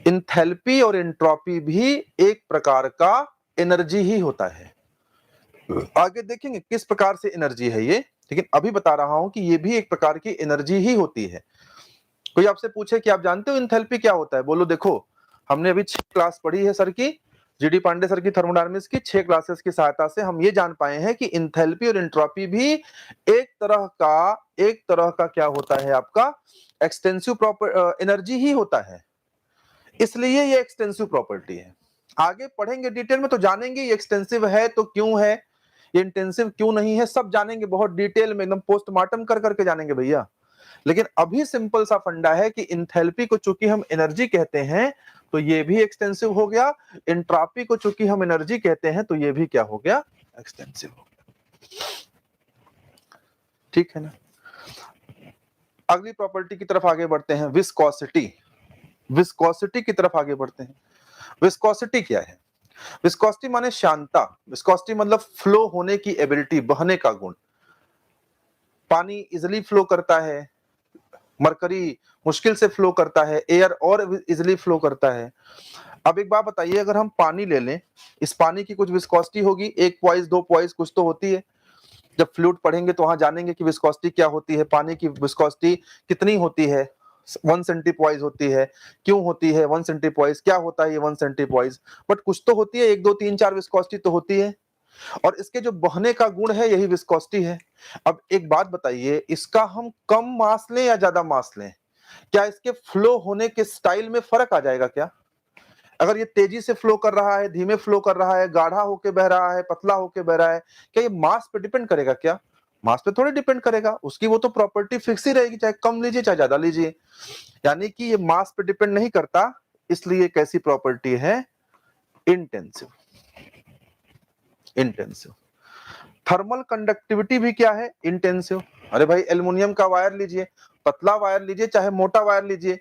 इंथैल्पी और एंट्रोपी भी एक प्रकार का एनर्जी ही होता है। आगे देखेंगे किस प्रकार से एनर्जी है ये, लेकिन अभी बता रहा हूं कि ये भी एक प्रकार की एनर्जी ही होती है। कोई आपसे पूछे कि आप जानते हो एंथैल्पी क्या होता है, बोलो देखो हमने अभी 6 क्लास पढ़ी है सर की, जीडी पांडे सर की थर्मोडायनामिक्स की 6 क्लासेस की सहायता से हम ये जान पाए हैं कि एंथैल्पी और एंट्रोपी भी एक तरह का क्या होता है, आपका एक्सटेंसिव एनर्जी ही होता है। इसलिए ये एक्सटेंसिव प्रॉपर्टी है। आगे पढ़ेंगे डिटेल में तो जानेंगे ये एक्सटेंसिव है तो क्यों है, ये इंटेंसिव क्यों नहीं है, सब जानेंगे बहुत डिटेल में, एकदम पोस्टमार्टम कर करके जानेंगे भैया। लेकिन अभी सिंपल सा फंडा है कि इंथैल्पी को चूंकि हम एनर्जी कहते हैं तो ये भी एक्सटेंसिव हो गया, एंट्रोपी को चूंकि हम एनर्जी कहते हैं तो ये भी क्या हो गया, एक्सटेंसिव हो गया। ठीक है ना। अगली प्रॉपर्टी की तरफ आगे बढ़ते हैं, विस्कोसिटी। विस्कोसिटी की तरफ आगे बढ़ते हैं। विस्कोसिटी क्या है? विस्कोसिटी माने शांता। विस्कोसिटी मतलब फ्लो होने की एबिलिटी, बहने का गुण। पानी इजिली फ्लो करता है, मरकरी मुश्किल से फ्लो करता है, एयर और इजिली फ्लो करता है। अब एक बात बताइए, अगर हम पानी ले लें, इस पानी की कुछ विस्कोसिटी होगी, 1 पॉइस 2 पॉइस कुछ तो होती है। जब फ्लूइड पढ़ेंगे तो वहां जानेंगे कि विस्कोसिटी क्या होती है, पानी की विस्कोसिटी कितनी होती है, 1 सेंटीपॉइस होती है, क्यों होती है 1 सेंटीपॉइस, क्या होता है ये 1 सेंटीपॉइस, बट कुछ तो होती है, 1 2 3 4 विस्कोसिटी तो होती है, और इसके जो बहने का गुण है यही विस्कोसिटी है। अब एक बात बताइए, इसका हम कम मास लें या ज्यादा मास लें, क्या इसके फ्लो होने के स्टाइल में फर्क आ जाएगा क्या? अगर ये तेजी से फ्लो कर रहा है, धीमे फ्लो कर रहा है, गाढ़ा होके बह रहा है, पतला होके बह रहा है, क्या ये मास पे डिपेंड करेगा क्या? मास पे थोड़ी डिपेंड करेगा, उसकी वो तो प्रॉपर्टी फिक्स ही रहेगी, चाहे कम लीजिए चाहे ज्यादा लीजिए। यानी कि ये मास पे डिपेंड नहीं करता, इसलिए कैसी प्रॉपर्टी है, इंटेंसिव। इंटेंसिव। थर्मल कंडक्टिविटी भी क्या है, इंटेंसिव। अरे भाई एल्युमिनियम का वायर लीजिए, पतला वायर लीजिए चाहे मोटा वायर लीजिए,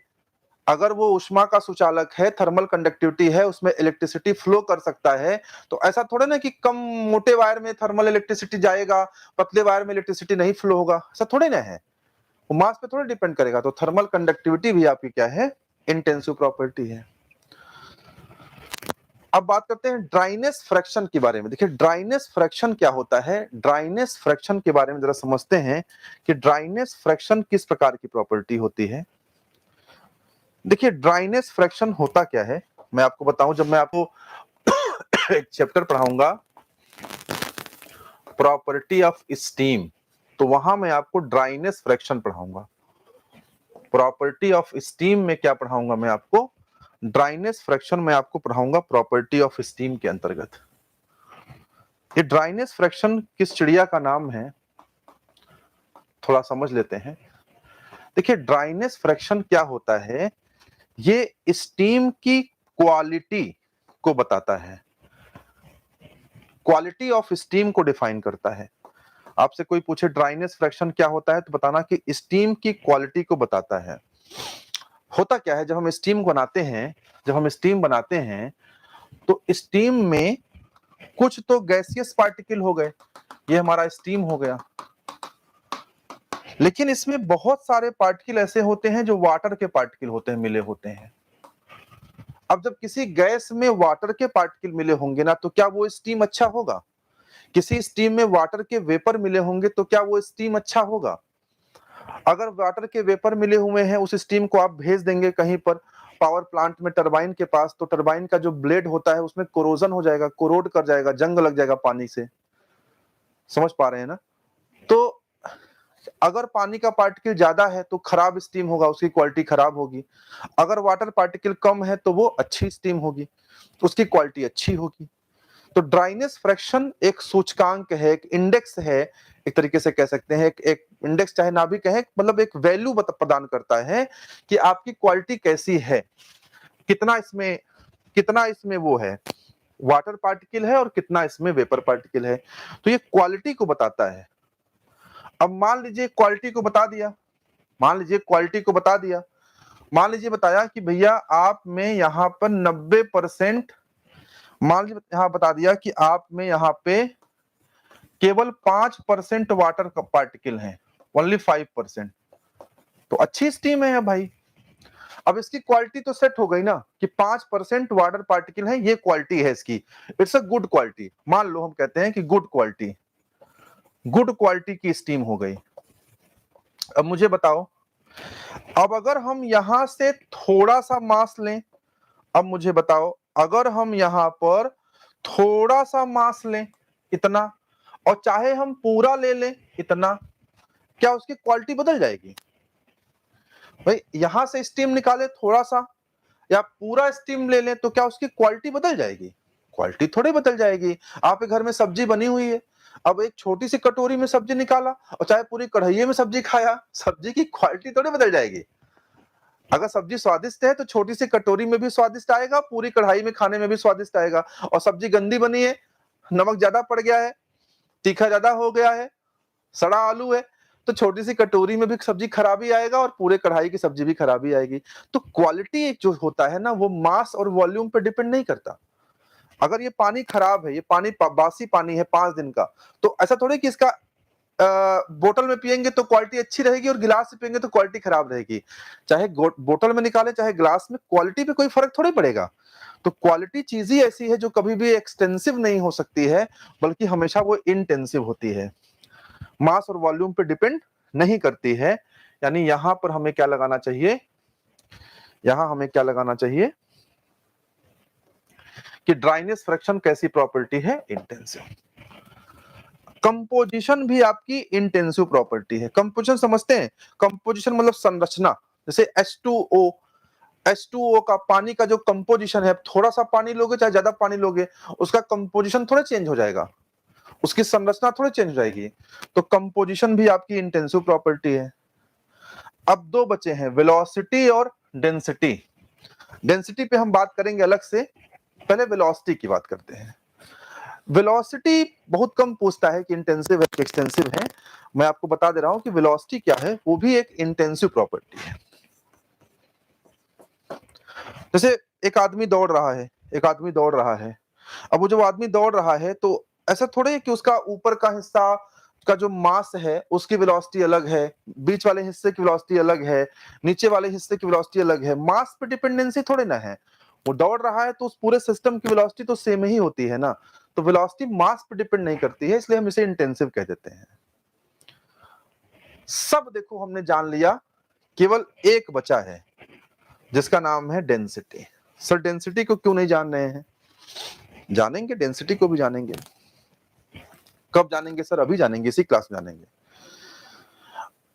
अगर वो ऊष्मा का सुचालक है, थर्मल कंडक्टिविटी है, उसमें इलेक्ट्रिसिटी फ्लो कर सकता है, तो ऐसा थोड़ा ना कि कम मोटे वायर में थर्मल इलेक्ट्रिसिटी जाएगा, पतले वायर में इलेक्ट्रिसिटी नहीं फ्लो होगा, ऐसा थोड़े ना है, वो मास पे थोड़ा डिपेंड करेगा। तो थर्मल कंडक्टिविटी भी आपकी क्या है, इंटेंसिव प्रॉपर्टी है। अब बात करते हैं ड्राइनेस फ्रैक्शन के बारे में। देखिए ड्राइनेस फ्रैक्शन क्या होता है, ड्राइनेस फ्रैक्शन के बारे में जरा समझते हैं कि ड्राइनेस फ्रैक्शन किस प्रकार की प्रॉपर्टी होती है। देखिए ड्राइनेस फ्रैक्शन होता क्या है, मैं आपको बताऊं, जब मैं आपको एक चैप्टर पढ़ाऊंगा प्रॉपर्टी ऑफ स्टीम, तो वहां मैं आपको ड्राइनेस फ्रैक्शन पढ़ाऊंगा। प्रॉपर्टी ऑफ स्टीम में क्या पढ़ाऊंगा मैं आपको, ड्राइनेस फ्रैक्शन में आपको पढ़ाऊंगा प्रॉपर्टी ऑफ स्टीम के अंतर्गत। ये ड्राइनेस फ्रैक्शन किस चिड़िया का नाम है, थोड़ा समझ लेते हैं। देखिए ड्राइनेस फ्रैक्शन क्या होता है, ये स्टीम की क्वालिटी को बताता है, क्वालिटी ऑफ स्टीम को डिफाइन करता है। आपसे कोई पूछे ड्राइनेस फ्रैक्शन क्या होता है तो बताना कि स्टीम की क्वालिटी को बताता है। होता क्या है, जब हम स्टीम बनाते हैं, जब हम स्टीम बनाते हैं तो स्टीम में कुछ तो गैसियस पार्टिकल हो गए, ये हमारा स्टीम हो गया, लेकिन इसमें बहुत सारे पार्टिकल ऐसे होते हैं जो वाटर के पार्टिकल होते हैं, मिले होते हैं। अब जब किसी गैस में वाटर के पार्टिकल मिले होंगे ना, तो क्या वो स्टीम अच्छा होगा? किसी स्टीम में वाटर के वेपर मिले होंगे तो क्या वो स्टीम अच्छा होगा? अगर वाटर के वेपर मिले हुए हैं, उस स्टीम को आप भेज देंगे कहीं पर पावर प्लांट में टरबाइन के पास, तो टरबाइन का जो ब्लेड होता है उसमें कोरोजन हो जाएगा, कोरोड कर जाएगा, जंग लग जाएगा पानी से। समझ पा रहे हैं ना? तो अगर पानी का पार्टिकल ज्यादा है तो खराब स्टीम होगा, उसकी क्वालिटी खराब होगी। अगर वाटर पार्टिकल कम है तो वो अच्छी स्टीम होगी, तो उसकी क्वालिटी अच्छी होगी। तो ड्राइनेस फ्रैक्शन एक सूचकांक है, एक इंडेक्स है, एक तरीके से कह सकते हैं, एक इंडेक्स चाहे ना भी कहें, मतलब एक वैल्यू प्रदान करता है कि आपकी क्वालिटी कैसी है, कितना इसमें वो है, वाटर पार्टिकल है और कितना इसमें वेपर पार्टिकल है। तो ये क्वालिटी को बताता है। अब मान लीजिए क्वालिटी को बता दिया, मान लीजिए बताया कि भैया आप में यहाँ पर 90%, मान लीजिए यहाँ बता दिया कि आप में यहाँ पे केवल 5% वाटर का पार्टिकल है, ओनली 5%, तो अच्छी स्टीम है भाई। अब इसकी क्वालिटी तो सेट हो गई ना कि 5% वाटर पार्टिकल है, ये क्वालिटी है इसकी, इट्स अ गुड क्वालिटी। मान लो हम कहते हैं कि गुड क्वालिटी की स्टीम हो गई। अब मुझे बताओ, अब अगर हम यहां से थोड़ा सा मास लें, अब मुझे बताओ अगर हम यहां पर थोड़ा सा मास लें इतना, और चाहे हम पूरा ले लें इतना, क्या उसकी क्वालिटी बदल जाएगी? भाई यहां से स्टीम निकाले थोड़ा सा या पूरा स्टीम ले लें तो क्या उसकी क्वालिटी बदल जाएगी? क्वालिटी थोड़ी बदल जाएगी। आपके घर में सब्जी बनी हुई है, अब एक छोटी सी कटोरी में सब्जी निकाला और चाहे पूरी कढ़ाई में सब्जी खाया, सब्जी की क्वालिटी थोड़ी बदल जाएगी। अगर सब्जी स्वादिष्ट है तो छोटी सी कटोरी में भी स्वादिष्ट आएगा, पूरी कढ़ाई में खाने में भी स्वादिष्ट आएगा। और सब्जी गंदी बनी है, नमक ज्यादा पड़ गया है, तीखा ज्यादा हो गया है, सड़ा आलू है, तो छोटी सी कटोरी में भी सब्जी खराबी आएगा और पूरे कढ़ाई की सब्जी भी खराबी आएगी। तो क्वालिटी जो होता है ना, वो मास और वॉल्यूम पे डिपेंड नहीं करता। अगर ये पानी खराब है, ये पानी बासी पानी है 5 दिन का, तो ऐसा थोड़ी कि इसका बोतल में पिएंगे तो क्वालिटी अच्छी रहेगी और गिलास से पिएंगे तो क्वालिटी खराब रहेगी। चाहे बोतल में निकाले चाहे ग्लास में, क्वालिटी पे कोई फर्क थोड़ी पड़ेगा। तो क्वालिटी चीज ही ऐसी है जो कभी भी एक्सटेंसिव नहीं हो सकती है, बल्कि हमेशा वो इंटेंसिव होती है, मास और वॉल्यूम पे डिपेंड नहीं करती है। यानी यहां पर हमें क्या लगाना चाहिए, यहां हमें क्या लगाना चाहिए कि ड्राइनेस फ्रैक्शन कैसी प्रॉपर्टी है? इंटेंसिव। कंपोजिशन भी आपकी इंटेंसिव प्रॉपर्टी है। कंपोजिशन समझते हैं? कंपोजिशन मतलब संरचना। जैसे H2O का पानी का जो कंपोजिशन है, थोड़ा सा पानी लोगे चाहे ज्यादा पानी लोगे, उसका कंपोजिशन थोड़ा चेंज हो जाएगा, उसकी संरचना थोड़ी चेंज हो जाएगी। तो कंपोजिशन भी आपकी इंटेंसिव प्रॉपर्टी है। अब दो बचे हैं, वेलोसिटी और डेंसिटी। डेंसिटी पे हम बात करेंगे अलग से, पहले वेलोसिटी की बात करते हैं। वेलोसिटी बहुत कम पूछता है कि इंटेंसिव है कि एक्सटेंसिव है। मैं आपको बता दे रहा हूं कि वेलोसिटी क्या है, वो भी एक इंटेंसिव प्रॉपर्टी है। जैसे एक आदमी दौड़ रहा है, अब वो जब आदमी दौड़ रहा है तो ऐसा थोड़े है कि उसका ऊपर का हिस्सा का जो मास है उसकी वेलोसिटी अलग है, बीच वाले हिस्से की वेलोसिटी अलग है, नीचे वाले हिस्से की वेलोसिटी अलग है। मास पे डिपेंडेंसी थोड़े ना है। वो दौड़ रहा है तो उस पूरे सिस्टम की वेलोसिटी तो सेम ही होती है ना। तो वेलोसिटी मास पे डिपेंड नहीं करती है, इसलिए हम इसे इंटेंसिव कह देते हैं। सब देखो हमने जान लिया, केवल एक बचा है जिसका नाम है डेंसिटी। सर डेंसिटी को क्यों नहीं जान रहे हैं? जानेंगे, डेंसिटी को भी जानेंगे। कब जानेंगे सर? अभी जानेंगे, इसी क्लास में जानेंगे।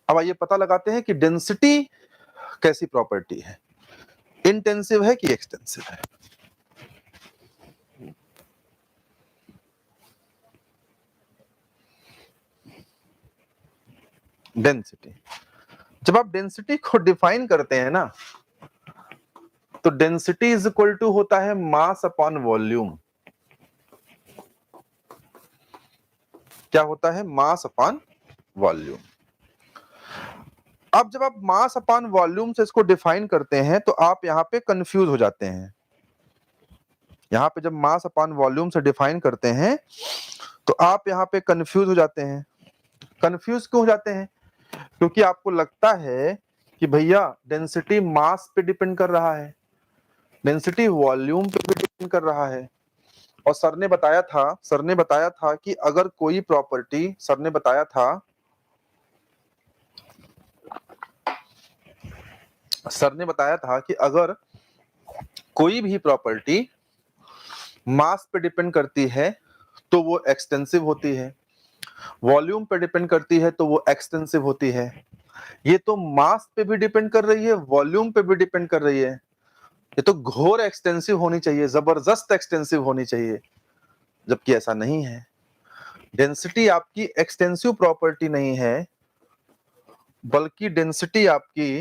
अब आइए पता लगाते हैं कि डेंसिटी कैसी प्रॉपर्टी है, इंटेंसिव है कि एक्सटेंसिव है। डेंसिटी, जब आप डेंसिटी को डिफाइन करते हैं ना, तो डेंसिटी इज इक्वल टू होता है मास अपॉन वॉल्यूम। क्या होता है? Mass upon volume. अब जब आप मास अपॉन वॉल्यूम से इसको डिफाइन करते हैं तो आप यहां पे कंफ्यूज हो जाते हैं। यहां पे जब मास अपॉन वॉल्यूम से डिफाइन करते हैं तो आप यहां पे कंफ्यूज हो जाते हैं। कंफ्यूज क्यों हो जाते हैं? क्योंकि आपको लगता है कि भैया डेंसिटी मास पे डिपेंड कर रहा है, डेंसिटी वॉल्यूम पे भी डिपेंड कर रहा है। और सर ने बताया था कि अगर कोई प्रॉपर्टी, सर ने बताया था कि अगर कोई भी प्रॉपर्टी मास पे डिपेंड करती है तो वो एक्सटेंसिव होती है, वॉल्यूम पे डिपेंड करती है तो वो एक्सटेंसिव होती है। ये तो मास पे भी डिपेंड कर रही है, वॉल्यूम पे भी डिपेंड कर रही है। ये तो घोर एक्सटेंसिव होनी चाहिए, जबरदस्त एक्सटेंसिव होनी चाहिए, जबकि ऐसा नहीं है। डेंसिटी आपकी एक्सटेंसिव प्रॉपर्टी नहीं है, बल्कि डेंसिटी आपकी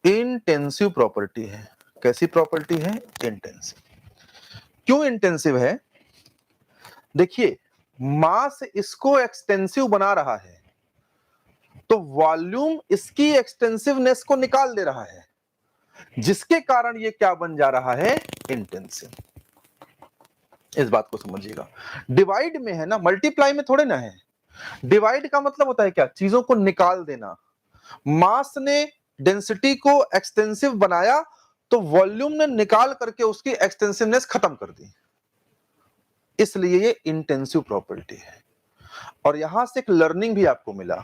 इंटेंसिव प्रॉपर्टी है। कैसी प्रॉपर्टी है? इंटेंसिव। क्यों इंटेंसिव है? देखिए, मास इसको एक्सटेंसिव बना रहा है, तो वॉल्यूम इसकी एक्सटेंसिवनेस को निकाल दे रहा है, जिसके कारण ये क्या बन जा रहा है? इंटेंसिव। इस बात को समझिएगा। डिवाइड में है ना, मल्टीप्लाई में थोड़े ना है। डिवाइड का मतलब होता है क्या? चीजों को निकाल देना। मास ने डेंसिटी को एक्सटेंसिव बनाया, तो वॉल्यूम ने निकाल करके उसकी एक्सटेंसिवनेस खत्म कर दी, इसलिए ये इंटेंसिव प्रॉपर्टी है। और यहां से एक लर्निंग भी आपको मिला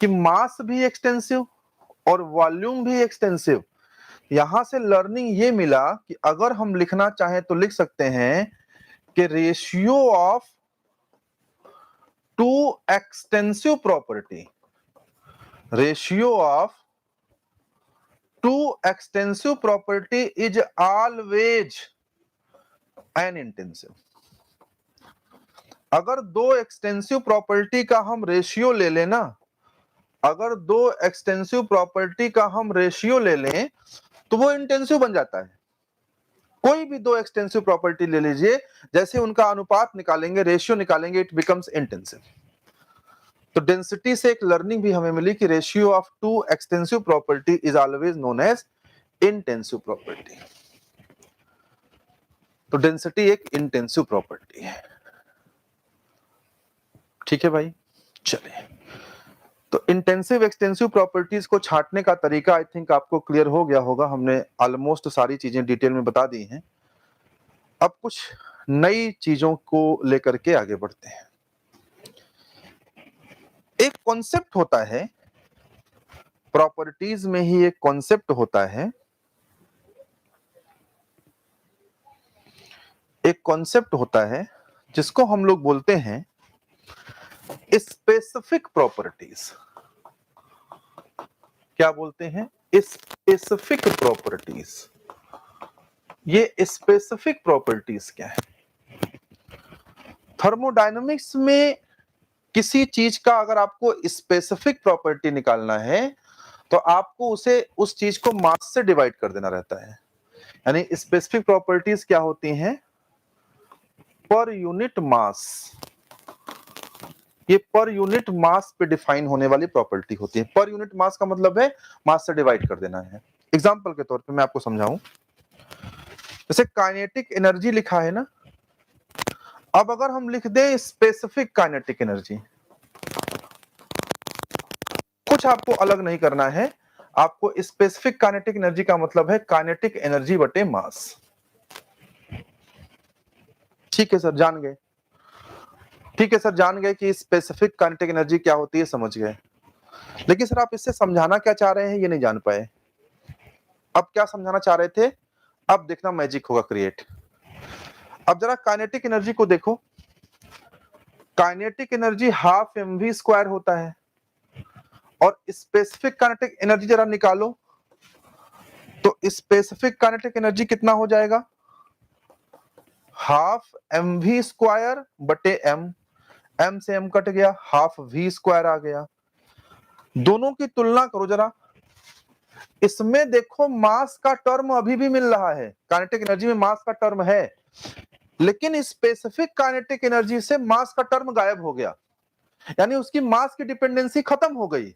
कि मास भी एक्सटेंसिव और वॉल्यूम भी एक्सटेंसिव। यहां से लर्निंग ये मिला कि अगर हम लिखना चाहें तो लिख सकते हैं कि ratio of two extensive property, ratio of two extensive property is always an intensive. अगर दो एक्सटेंसिव प्रॉपर्टी का हम रेशियो ले लें ना, अगर दो एक्सटेंसिव प्रॉपर्टी का हम रेशियो ले लें तो वो इंटेंसिव बन जाता है। कोई भी दो एक्सटेंसिव प्रॉपर्टी ले लीजिए, जैसे उनका अनुपात निकालेंगे, रेशियो निकालेंगे, इट बिकम्स इंटेंसिव। तो डेंसिटी से एक लर्निंग भी हमें मिली कि ratio of two extensive property is always known as intensive property. तो डेंसिटी एक इंटेंसिव प्रॉपर्टी है। ठीक है भाई, चलिए। तो इंटेंसिव एक्सटेंसिव प्रॉपर्टीज को छांटने का तरीका आई थिंक आपको क्लियर हो गया होगा। हमने ऑलमोस्ट सारी चीजें डिटेल में बता दी हैं। अब कुछ नई चीजों को लेकर के आगे बढ़ते हैं। एक कॉन्सेप्ट होता है, प्रॉपर्टीज में ही एक कॉन्सेप्ट होता है, एक कॉन्सेप्ट होता है जिसको हम लोग बोलते हैं स्पेसिफिक प्रॉपर्टीज। क्या बोलते हैं? Specific properties. ये स्पेसिफिक प्रॉपर्टीज क्या है? थर्मोडायनामिक्स में किसी चीज का अगर आपको स्पेसिफिक प्रॉपर्टी निकालना है तो आपको उसे, उस चीज को मास से डिवाइड कर देना रहता है। यानी स्पेसिफिक प्रॉपर्टीज क्या होती हैं? पर यूनिट मास। ये पर यूनिट मास पे डिफाइन होने वाली प्रॉपर्टी होती है। पर यूनिट मास का मतलब है मास से डिवाइड कर देना है। एग्जांपल के तौर पे मैं आपको समझाऊं, जैसे काइनेटिक एनर्जी लिखा है ना, अब अगर हम लिख दें स्पेसिफिक काइनेटिक एनर्जी, कुछ आपको अलग नहीं करना है। आपको स्पेसिफिक काइनेटिक एनर्जी का मतलब है काइनेटिक एनर्जी बटे मास। ठीक है सर, जान गए? ठीक है सर, जान गए कि स्पेसिफिक काइनेटिक एनर्जी क्या होती है, समझ गए। लेकिन सर आप इससे समझाना क्या चाह रहे हैं ये नहीं जान पाए। अब क्या समझाना चाह रहे थे? अब देखना मैजिक होगा क्रिएट। अब जरा काइनेटिक एनर्जी को देखो। Kinetic energy half mv square होता है, और स्पेसिफिक काइनेटिक एनर्जी जरा निकालो तो स्पेसिफिक काइनेटिक एनर्जी कितना हो जाएगा? हाफ mv स्क्वायर बटे m, m से m कट गया, हाफ v स्क्वायर आ गया। दोनों की तुलना करो जरा। इसमें देखो मास का टर्म अभी भी मिल रहा है, काइनेटिक एनर्जी में मास का टर्म है, लेकिन स्पेसिफिक काइनेटिक एनर्जी से मास का टर्म गायब हो गया। यानी उसकी मास की डिपेंडेंसी खत्म हो गई,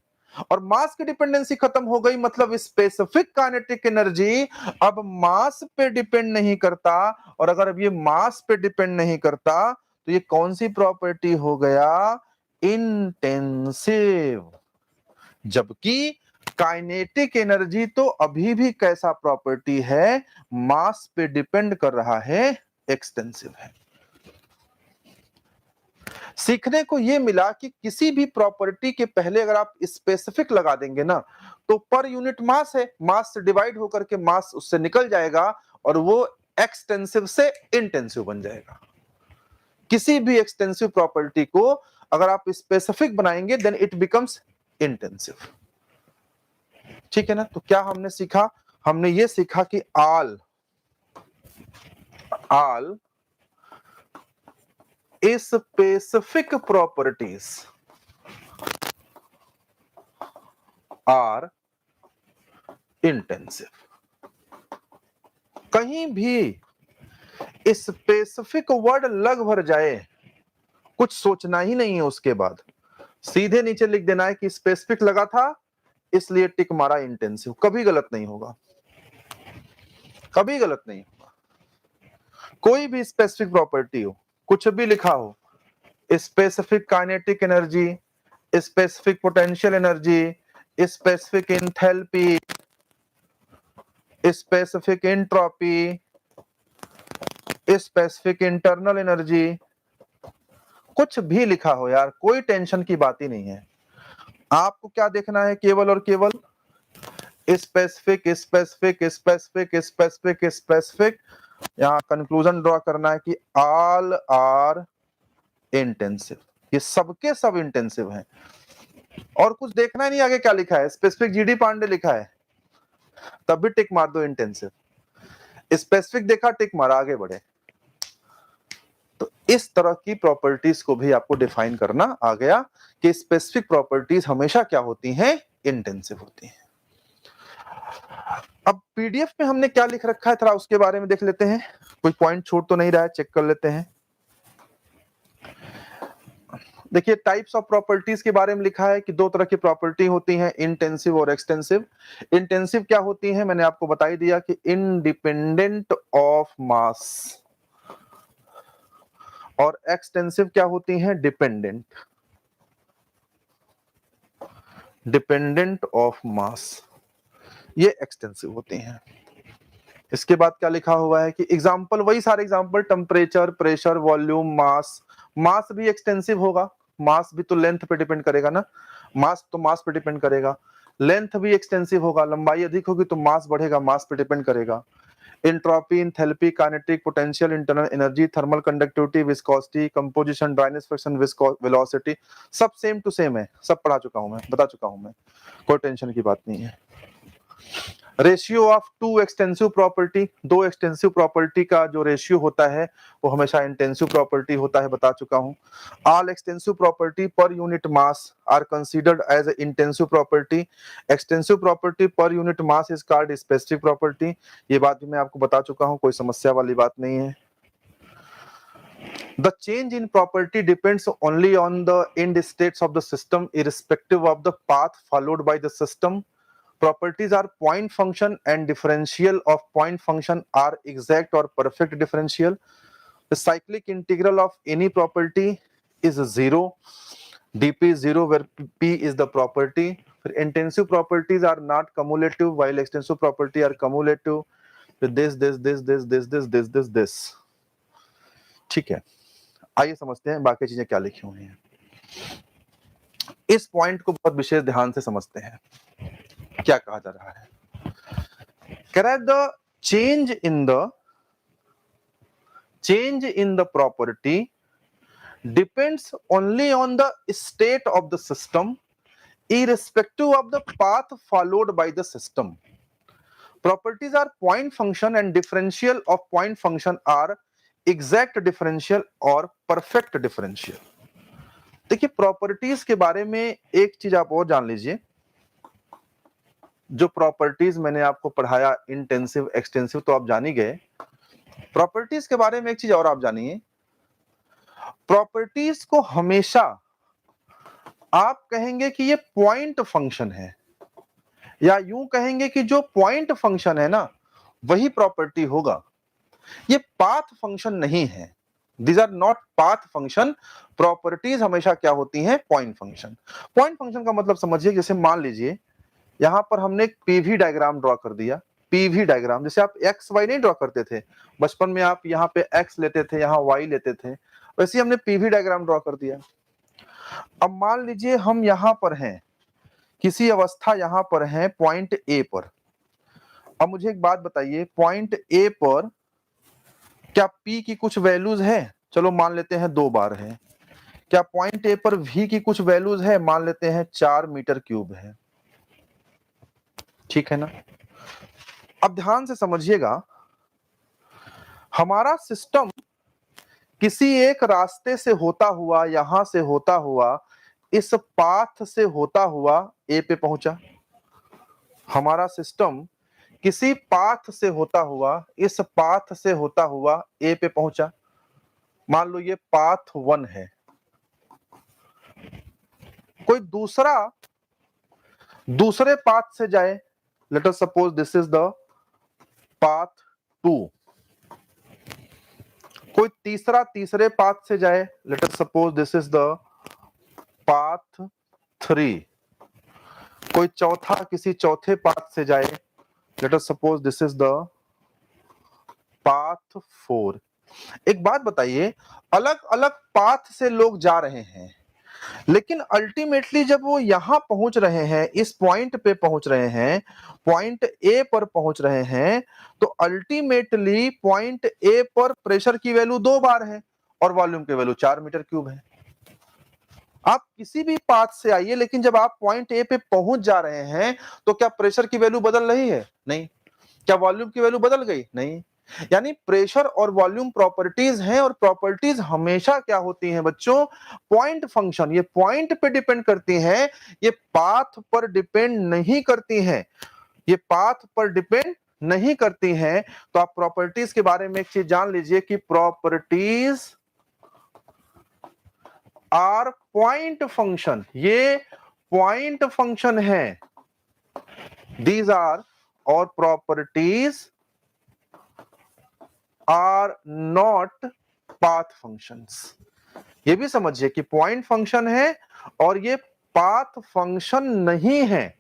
और मास की डिपेंडेंसी खत्म हो गई मतलब स्पेसिफिक काइनेटिक एनर्जी अब मास पे डिपेंड नहीं करता। और अगर अब ये मास पे डिपेंड नहीं करता तो ये कौन सी प्रॉपर्टी हो गया? इंटेंसिव। जबकि काइनेटिक एनर्जी तो अभी भी कैसा प्रॉपर्टी है? मास पे डिपेंड कर रहा है, एक्सटेंसिव है। सीखने को यह मिला कि किसी भी प्रॉपर्टी के पहले अगर आप स्पेसिफिक लगा देंगे ना, तो पर यूनिट मास है, मास से डिवाइड होकर के मास उससे निकल जाएगा और वो एक्सटेंसिव से इंटेंसिव बन जाएगा। किसी भी एक्सटेंसिव प्रॉपर्टी को अगर आप स्पेसिफिक बनाएंगे देन इट बिकम्स इंटेंसिव। ठीक है ना? तो क्या हमने सीखा? हमने ये सीखा कि all specific properties are intensive। कहीं भी स्पेसिफिक वर्ड लग भर जाए, कुछ सोचना ही नहीं है, उसके बाद सीधे नीचे लिख देना है कि स्पेसिफिक लगा था इसलिए टिक मारा इंटेंसिव। कभी गलत नहीं होगा, कभी गलत नहीं होगा। कोई भी स्पेसिफिक प्रॉपर्टी हो, कुछ भी लिखा हो, specific kinetic energy, specific potential energy, specific enthalpy, specific entropy, specific internal energy, कुछ भी लिखा हो यार, कोई टेंशन की बात ही नहीं है। आपको क्या देखना है? केवल और केवल specific specific specific specific specific. यहां कंक्लूजन ड्रॉ करना है कि ऑल आर इंटेंसिव। ये सबके सब इंटेंसिव हैं, और कुछ देखना ही नहीं आगे क्या लिखा है। स्पेसिफिक जीडी पांडे लिखा है तब भी टिक मार दो इंटेंसिव, स्पेसिफिक देखा टिक मारा, आगे बढ़े। तो इस तरह की प्रॉपर्टीज को भी आपको डिफाइन करना आ गया कि स्पेसिफिक प्रॉपर्टीज हमेशा क्या होती हैं? इंटेंसिव होती हैं। अब पीडीएफ में हमने क्या लिख रखा है थोड़ा उसके बारे में देख लेते हैं। कोई पॉइंट छूट तो नहीं रहा है, चेक कर लेते हैं। देखिए, टाइप्स ऑफ प्रॉपर्टीज के बारे में लिखा है कि दो तरह की प्रॉपर्टी होती हैं, इंटेंसिव और एक्सटेंसिव। इंटेंसिव क्या होती है? मैंने आपको बता ही दिया कि इंडिपेंडेंट ऑफ मास, और एक्सटेंसिव क्या होती हैं? डिपेंडेंट ऑफ मास, ये एक्सटेंसिव होती हैं। इसके बाद क्या लिखा हुआ है कि एग्जाम्पल, वही सारे एग्जाम्पल, टेम्परेचर, प्रेशर, वॉल्यूम, मास। मास भी एक्सटेंसिव होगा, मास भी तो लेंथ पे डिपेंड करेगा ना, मास तो मास पे डिपेंड करेगा। लेंथ भी एक्सटेंसिव होगा, लंबाई अधिक होगी तो मास बढ़ेगा, मास पे डिपेंड करेगा। Entropy, enthalpy, kinetic, potential, internal energy, thermal conductivity, viscosity, composition, dryness, friction, velocity, सब सेम टू सेम है, सब पढ़ा चुका हूं मैं, बता चुका हूं मैं, कोई टेंशन की बात नहीं है। Ratio of two extensive property, दो एक्सटेंसिव प्रॉपर्टी का जो रेशियो होता है वो हमेशा इंटेंसिव प्रॉपर्टी होता है, बता चुका हूं। All extensive property per unit mass are considered as intensive property. Extensive property per unit mass is called specific property. ये बात भी मैं आपको बता चुका हूं, कोई समस्या वाली बात नहीं है। The change in property depends only on the end states of the system irrespective of the path followed by the system. Properties are point function and differential of point function are exact or perfect differential. The cyclic integral of any property is 0. dp is 0 where p is the property. Intensive properties are not cumulative while extensive property are cumulative with this. ठीक है, आइए समझते हैं बाकी चीजें क्या लिखी हुई हैं। इस पॉइंट को बहुत विशेष ध्यान से समझते हैं। क्या कहा जा रहा है? कह रहा है the change in the property depends only on the state of the system irrespective of the path followed by the system. Properties are point function and differential of point function are exact differential और perfect differential। देखिए, properties के बारे में एक चीज आप और जान लीजिए, जो प्रॉपर्टीज मैंने आपको पढ़ाया इंटेंसिव एक्सटेंसिव तो आप जान ही गए। प्रॉपर्टीज के बारे में एक चीज और आप जानिए, प्रॉपर्टीज को हमेशा आप कहेंगे कि ये पॉइंट फंक्शन है, या यूं कहेंगे कि जो पॉइंट फंक्शन है ना वही प्रॉपर्टी होगा, ये पाथ फंक्शन नहीं है। These are not path function। Properties हमेशा क्या होती हैं? Point function. पॉइंट फंक्शन का मतलब समझिए, जैसे मान लीजिए यहां पर हमने एक पीवी डायग्राम ड्रॉ कर दिया। पीवी डायग्राम जैसे आप एक्स वाई नहीं ड्रॉ करते थे बचपन में, आप यहाँ पे एक्स लेते थे, यहाँ वाई लेते थे, वैसे हमने पीवी डायग्राम ड्रॉ कर दिया। अब मान लीजिए हम यहां पर हैं, किसी अवस्था यहां पर है पॉइंट ए पर। अब मुझे एक बात बताइए, पॉइंट ए पर क्या पी की कुछ वैल्यूज है? चलो मान लेते हैं 2 बार है। क्या पॉइंट ए पर v की कुछ वैल्यूज है, मान लेते हैं 4 मीटर क्यूब है, ठीक है ना। अब ध्यान से समझिएगा, हमारा सिस्टम किसी एक रास्ते से होता हुआ, यहां से होता हुआ, इस पाथ से होता हुआ ए पे पहुंचा। हमारा सिस्टम किसी पाथ से होता हुआ, इस पाथ से होता हुआ ए पे पहुंचा। मान लो ये पाथ 1 है। कोई दूसरे पाथ से जाए, let us suppose this is the path 2। कोई तीसरे पाथ से जाए, let us suppose this is the path 3। कोई किसी चौथे पाथ से जाए, let us suppose this is the path 4। एक बात बताइए, अलग अलग पाथ से लोग जा रहे हैं, लेकिन अल्टीमेटली जब वो यहां पहुंच रहे हैं, इस पॉइंट पे पहुंच रहे हैं, पॉइंट ए पर पहुंच रहे हैं, तो अल्टीमेटली पॉइंट ए पर प्रेशर की वैल्यू 2 बार है और वॉल्यूम की वैल्यू 4 मीटर क्यूब है। आप किसी भी पाथ से आइए, लेकिन जब आप पॉइंट ए पे पहुंच जा रहे हैं तो क्या प्रेशर की वैल्यू बदल रही है? नहीं। क्या वॉल्यूम की वैल्यू बदल गई? नहीं। यानी प्रेशर और वॉल्यूम प्रॉपर्टीज हैं, और प्रॉपर्टीज हमेशा क्या होती हैं बच्चों? Point function. ये पॉइंट पे डिपेंड करती हैं, ये पाथ पर डिपेंड नहीं करती हैं। ये पाथ पर डिपेंड नहीं करती हैं। तो आप प्रॉपर्टीज के बारे में एक चीज जान लीजिए कि प्रॉपर्टीज आर पॉइंट फंक्शन। ये पॉइंट फंक्शन है। दीज आर और properties are not path functions. ये भी समझिए कि पॉइंट फंक्शन है और ये पाथ फंक्शन नहीं है।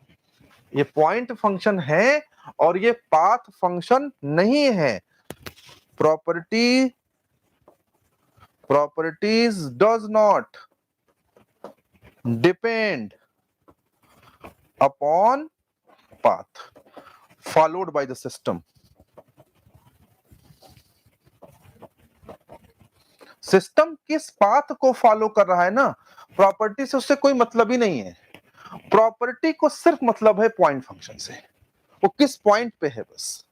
ये पॉइंट फंक्शन है और ये पाथ फंक्शन नहीं है। properties does not depend upon path followed by the system. System किस पाथ को फॉलो कर रहा है ना, प्रॉपर्टी से उससे कोई मतलब ही नहीं है। प्रॉपर्टी को सिर्फ मतलब है पॉइंट फंक्शन से, वो किस पॉइंट पे है बस।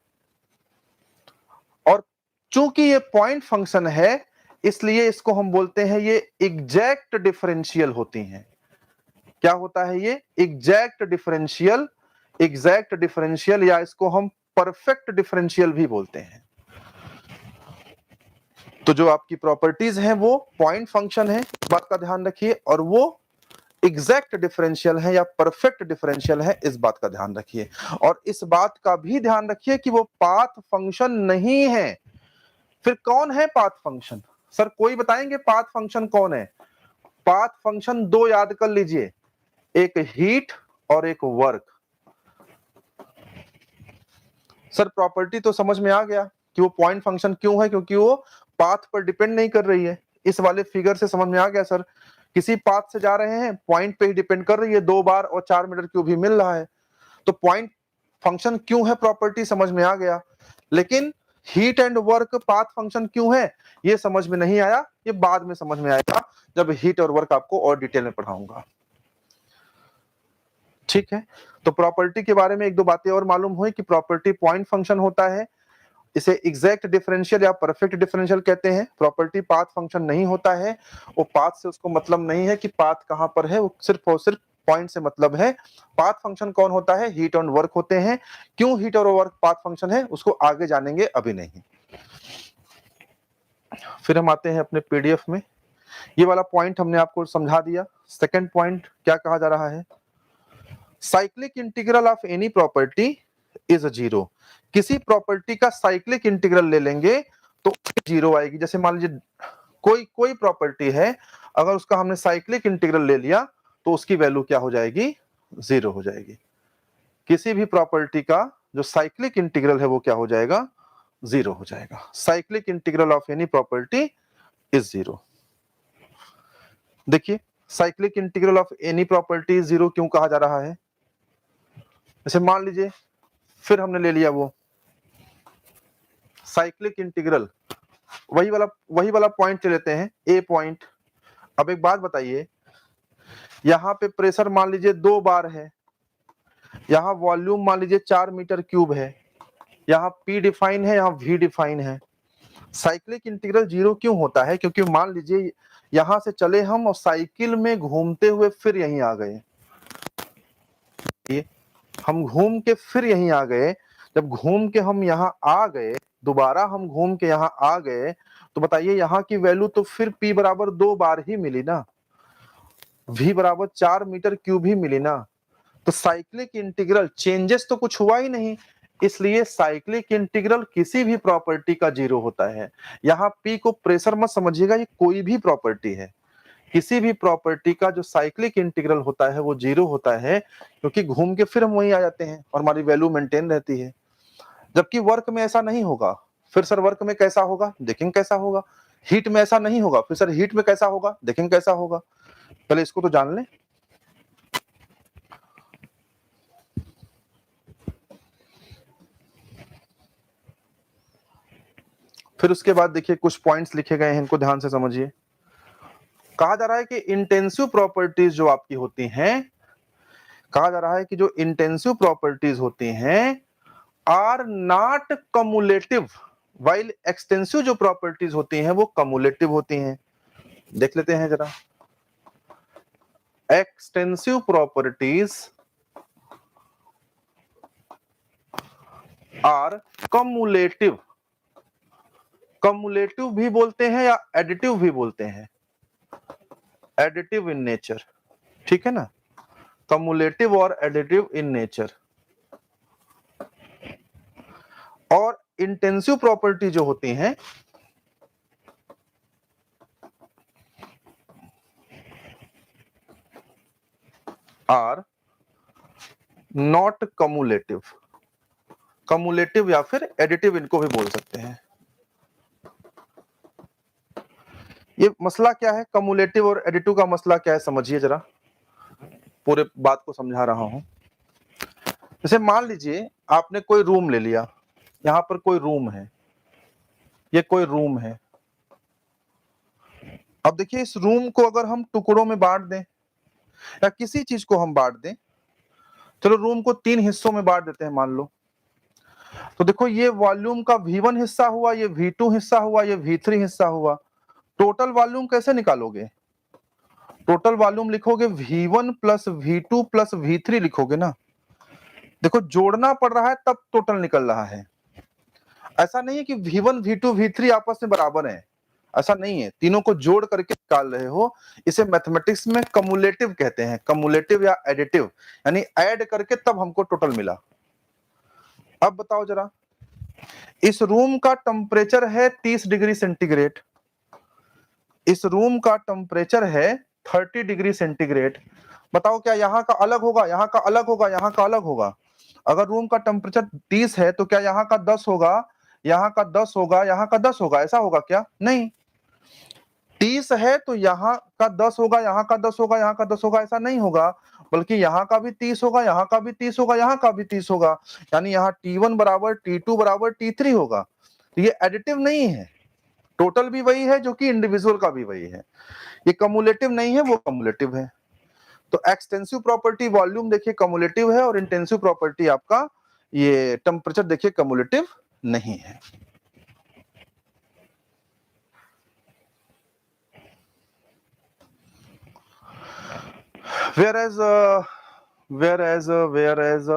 और चूंकि ये पॉइंट फंक्शन है, इसलिए इसको हम बोलते हैं ये एग्जैक्ट डिफरेंशियल होती हैं। क्या होता है ये? एग्जैक्ट डिफरेंशियल, या इसको हम परफेक्ट डिफरेंशियल भी बोलते हैं। तो जो आपकी प्रॉपर्टीज हैं वो पॉइंट फंक्शन है, इस बात का ध्यान रखिए, और वो एग्जैक्ट डिफरेंशियल है या परफेक्ट डिफरेंशियल है, इस बात का ध्यान रखिए। और इस बात का भी ध्यान रखिए कि वो पाथ फंक्शन नहीं है। फिर कौन है पाथ फंक्शन? सर कोई बताएंगे पाथ फंक्शन कौन है? पाथ फंक्शन 2 याद कर लीजिए, एक हीट और एक वर्क। सर प्रॉपर्टी तो समझ में आ गया कि वो पॉइंट फंक्शन क्यों है, क्योंकि वो पाथ पर डिपेंड नहीं कर रही है। इस वाले फिगर से समझ में आ गया सर, किसी पाथ से जा रहे हैं, पॉइंट पे ही डिपेंड कर रही है, 2 बार और 4 मीटर क्यूब भी मिल रहा है। तो पॉइंट फंक्शन क्यों है, प्रॉपर्टी समझ में आ गया। लेकिन heat and work path function क्यों है, ये समझ में नहीं आया, ये बाद में समझ में आएगा जब हीट और वर्क आपको और डिटेल में पढ़ाऊंगा। ठीक है, तो प्रॉपर्टी के बारे में 1-2 बातें और मालूम हुई कि प्रॉपर्टी पॉइंट फंक्शन होता है, इसे एग्जैक्ट डिफरेंशियल या परफेक्ट डिफरेंशियल कहते हैं। प्रॉपर्टी पाथ फंक्शन नहीं होता है, वो पाथ से उसको मतलब नहीं है कि पाथ कहां पर है, वो सिर्फ और सिर्फ पॉइंट से मतलब है। पाथ फंक्शन कौन होता है? हीट और वर्क होते हैं। क्यों हीट और वर्क पाथ फंक्शन है, उसको आगे जानेंगे, अभी नहीं। फिर हम आते हैं अपने पीडीएफ में। ये वाला पॉइंट हमने आपको समझा दिया। सेकंड पॉइंट क्या कहा जा रहा है? Cyclic integral of any property is 0। किसी प्रॉपर्टी का साइक्लिक इंटीग्रल ले लेंगे तो 0 आएगी। जैसे मान लीजिए कोई प्रॉपर्टी है, अगर उसका हमने साइक्लिक इंटीग्रल ले लिया तो उसकी वैल्यू क्या हो जाएगी? 0 हो जाएगी। किसी भी प्रॉपर्टी का जो साइक्लिक इंटीग्रल है वो क्या हो जाएगा? 0 हो जाएगा। Cyclic integral of any property is 0। देखिए cyclic integral of any property 0 क्यों कहा जा रहा है? जैसे मान लीजिए फिर हमने ले लिया वो साइक्लिक इंटीग्रल, वही वाला पॉइंट ले लेते हैं, ए पॉइंट। अब एक बात बताइए, यहाँ पे प्रेशर मान लीजिए 2 बार है, यहाँ वॉल्यूम मान लीजिए 4 मीटर क्यूब है, यहाँ P डिफाइन है, यहाँ V डिफाइन है। साइक्लिक इंटीग्रल 0 क्यों होता है? क्योंकि मान लीजिए यहां से चले हम और साइकिल में घूमते हुए फिर यहीं आ गए, हम घूम के फिर यहीं आ गए। जब घूम के हम यहाँ आ गए, दोबारा हम घूम के यहाँ आ गए, तो बताइए यहाँ की वैल्यू तो फिर P बराबर 2 बार ही मिली ना, V बराबर 4 मीटर क्यूब ही मिली ना। तो साइक्लिक इंटीग्रल चेंजेस तो कुछ हुआ ही नहीं, इसलिए साइक्लिक इंटीग्रल किसी भी प्रॉपर्टी का 0 होता है। यहाँ P को प्रेशर मत समझिएगा, ये कोई भी प्रॉपर्टी है, किसी भी प्रॉपर्टी का जो साइक्लिक इंटीग्रल होता है वो 0 होता है, क्योंकि घूम के फिर हम वहीं आ जाते हैं और हमारी वैल्यू मेंटेन रहती है। जबकि वर्क में ऐसा नहीं होगा। फिर सर वर्क में कैसा होगा? देखेंगे कैसा होगा। हीट में ऐसा नहीं होगा, फिर सर हीट में कैसा होगा? देखेंगे कैसा होगा। पहले इसको तो जान लें। फिर उसके बाद देखिए कुछ पॉइंट्स लिखे गए हैं, इनको ध्यान से समझिए। कहा जा रहा है कि इंटेंसिव प्रॉपर्टीज जो आपकी होती हैं, कहा जा रहा है कि जो इंटेंसिव प्रॉपर्टीज होती हैं are not cumulative, while extensive जो प्रॉपर्टीज होती हैं वो कम्युलेटिव होती हैं। देख लेते हैं जरा। Extensive properties are cumulative, cumulative भी बोलते हैं या एडिटिव भी बोलते हैं, एडिटिव इन नेचर, ठीक है ना, कम्युलेटिव और एडिटिव इन नेचर। और इंटेंसिव प्रॉपर्टी जो होती हैं आर नॉट कम्युलेटिव, कम्युलेटिव या फिर एडिटिव इनको भी बोल सकते हैं। ये मसला क्या है, कम्युलेटिव और एडिटिव का मसला क्या है समझिए जरा, पूरे बात को समझा रहा हूं। जैसे मान लीजिए आपने कोई रूम ले लिया, यहां पर कोई रूम है, ये कोई रूम है। अब देखिए इस रूम को अगर हम टुकड़ों में बांट दें या किसी चीज को हम बांट दें, चलो रूम को 3 हिस्सों में बांट देते हैं मान लो, तो देखो ये वॉल्यूम का V1 हिस्सा हुआ, ये V2 हिस्सा हुआ, ये V3 हिस्सा हुआ। टोटल वॉल्यूम कैसे निकालोगे? टोटल वॉल्यूम लिखोगे V1 plus V2 plus V3 लिखोगे ना। देखो जोड़ना पड़ रहा है तब टोटल निकल रहा है, ऐसा नहीं है कि V1 V2 V3 आपस में बराबर है, ऐसा नहीं है, तीनों को जोड़ करके निकाल रहे हो। इसे मैथमेटिक्स में कम्युलेटिव कहते हैं, कम्युलेटिव या एडिटिव, यानी ऐड करके तब हमको टोटल मिला। अब बताओ जरा, इस रूम का टेम्परेचर है 30 डिग्री सेंटीग्रेड, इस रूम का टेम्परेचर है 30 डिग्री सेंटीग्रेड। बताओ क्या यहाँ का अलग होगा, यहाँ का अलग होगा, यहाँ का अलग होगा? अगर रूम का टेम्परेचर 30 है तो क्या यहाँ का 10 होगा, यहाँ का 10 होगा, यहाँ का 10 होगा? ऐसा होगा क्या? नहीं। 30 है तो यहाँ का 10 होगा, यहाँ का 10 होगा, यहाँ का 10 होगा, ऐसा नहीं होगा, बल्कि यहाँ का भी 30 होगा, यहाँ का भी 30 होगा, यहाँ का भी 30 होगा। यानी यहाँ T1 बराबर T2 बराबर T3 होगा। तो ये एडिटिव नहीं है, टोटल भी वही है जो कि इंडिविजुअल का भी वही है। ये कम्युलेटिव नहीं है, वो कम्युलेटिव है। तो एक्सटेंसिव प्रॉपर्टी वॉल्यूम देखिए कम्युलेटिव है, और इंटेंसिव प्रॉपर्टी आपका ये टेम्परेचर देखिए कम्युलेटिव नहीं है। whereas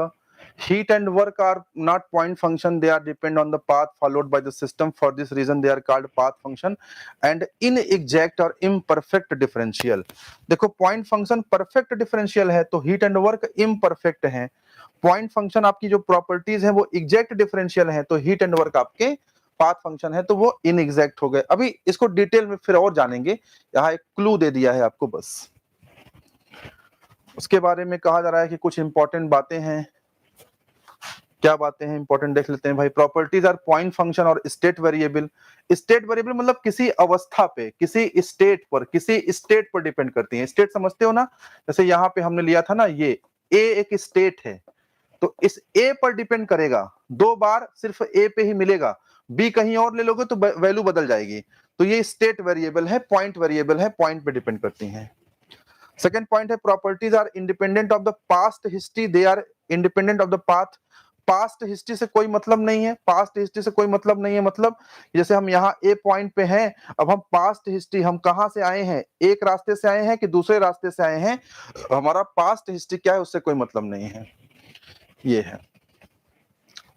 heat and work are not point function, they are depend on the path followed by the system. For this reason they are called path function and inexact or imperfect differential. देखो point function perfect differential है तो heat and work imperfect है, point function आपकी जो properties है वो exact differential है तो heat and work आपके पाथ फंक्शन है तो वो इनएग्जैक्ट हो गए। अभी इसको डिटेल में फिर और जानेंगे, यहाँ एक क्लू दे दिया है आपको बस। उसके बारे में कहा जा रहा है कि कुछ इंपॉर्टेंट बातें हैं। क्या बातें हैं इंपॉर्टेंट देख लेते हैं भाई। प्रॉपर्टीज आर पॉइंट फंक्शन और स्टेट वेरिएबल। स्टेट वेरिएबल मतलब किसी अवस्था पे, किसी स्टेट पर डिपेंड करती है। स्टेट समझते हो ना, जैसे यहाँ पे हमने लिया था ना, ये ए एक स्टेट है तो इस ए पर डिपेंड करेगा, 2 बार सिर्फ ए पे ही मिलेगा, बी कहीं और ले लोगे तो वैल्यू बदल जाएगी। तो ये स्टेट वेरिएबल है, पॉइंट वेरिएबल है, पॉइंट पे डिपेंड करती हैं। सेकंड पॉइंट है properties are independent of the past history, they are independent of the path. Past history से कोई मतलब नहीं है, पास्ट हिस्ट्री से कोई मतलब नहीं है, मतलब जैसे हम यहाँ ए पॉइंट पे हैं, अब हम पास्ट हिस्ट्री, हम कहाँ से आए हैं, एक रास्ते से आए हैं कि दूसरे रास्ते से आए हैं, हमारा पास्ट हिस्ट्री क्या है उससे कोई मतलब नहीं है। ये है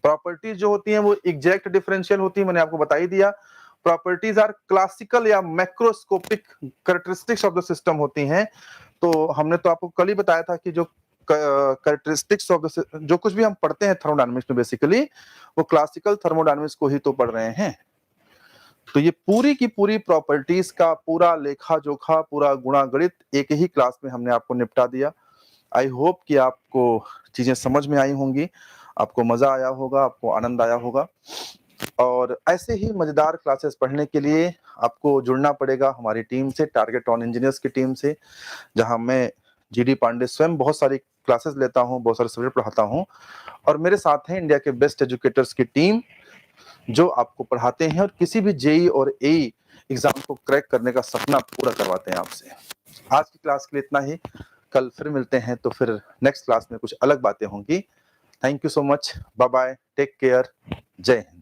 प्रॉपर्टीज जो होती हैं वो एग्जैक्ट डिफरेंशियल होती है, मैंने आपको बता ही दिया। प्रॉपर्टीज आर क्लासिकल या macroscopic characteristics of the system होती हैं। तो हमने तो आपको कल ही बताया था कि जो कैरेक्टरिस्टिक्स ऑफ द, जो कुछ भी हम पढ़ते हैं थर्मोडायनामिक्स में बेसिकली वो क्लासिकल थर्मोडायनामिक्स को ही तो पढ़ रहे हैं। तो ये पूरी की पूरी प्रॉपर्टीज का पूरा लेखा जोखा, पूरा गुणा गणित एक ही क्लास में हमने आपको निपटा दिया। आई होप कि आपको चीजें समझ में आई होंगी, आपको मजा आया होगा, आपको आनंद आया होगा। और ऐसे ही मजेदार क्लासेस पढ़ने के लिए आपको जुड़ना पड़ेगा हमारी टीम से, टारगेट ऑन इंजीनियर्स की टीम से, जहां मैं जीडी पांडे स्वयं बहुत सारी क्लासेस लेता हूं, बहुत सारे सब्जेक्ट पढ़ाता हूं, और मेरे साथ हैं इंडिया के बेस्ट एजुकेटर्स की टीम जो आपको पढ़ाते हैं और किसी भी जेई और एई एग्जाम को क्रैक करने का सपना पूरा करवाते हैं आपसे। आज की क्लास के लिए इतना ही, कल फिर मिलते हैं, तो फिर नेक्स्ट क्लास में कुछ अलग बातें होंगी। Thank you so much, bye bye, take care, जय हिंद।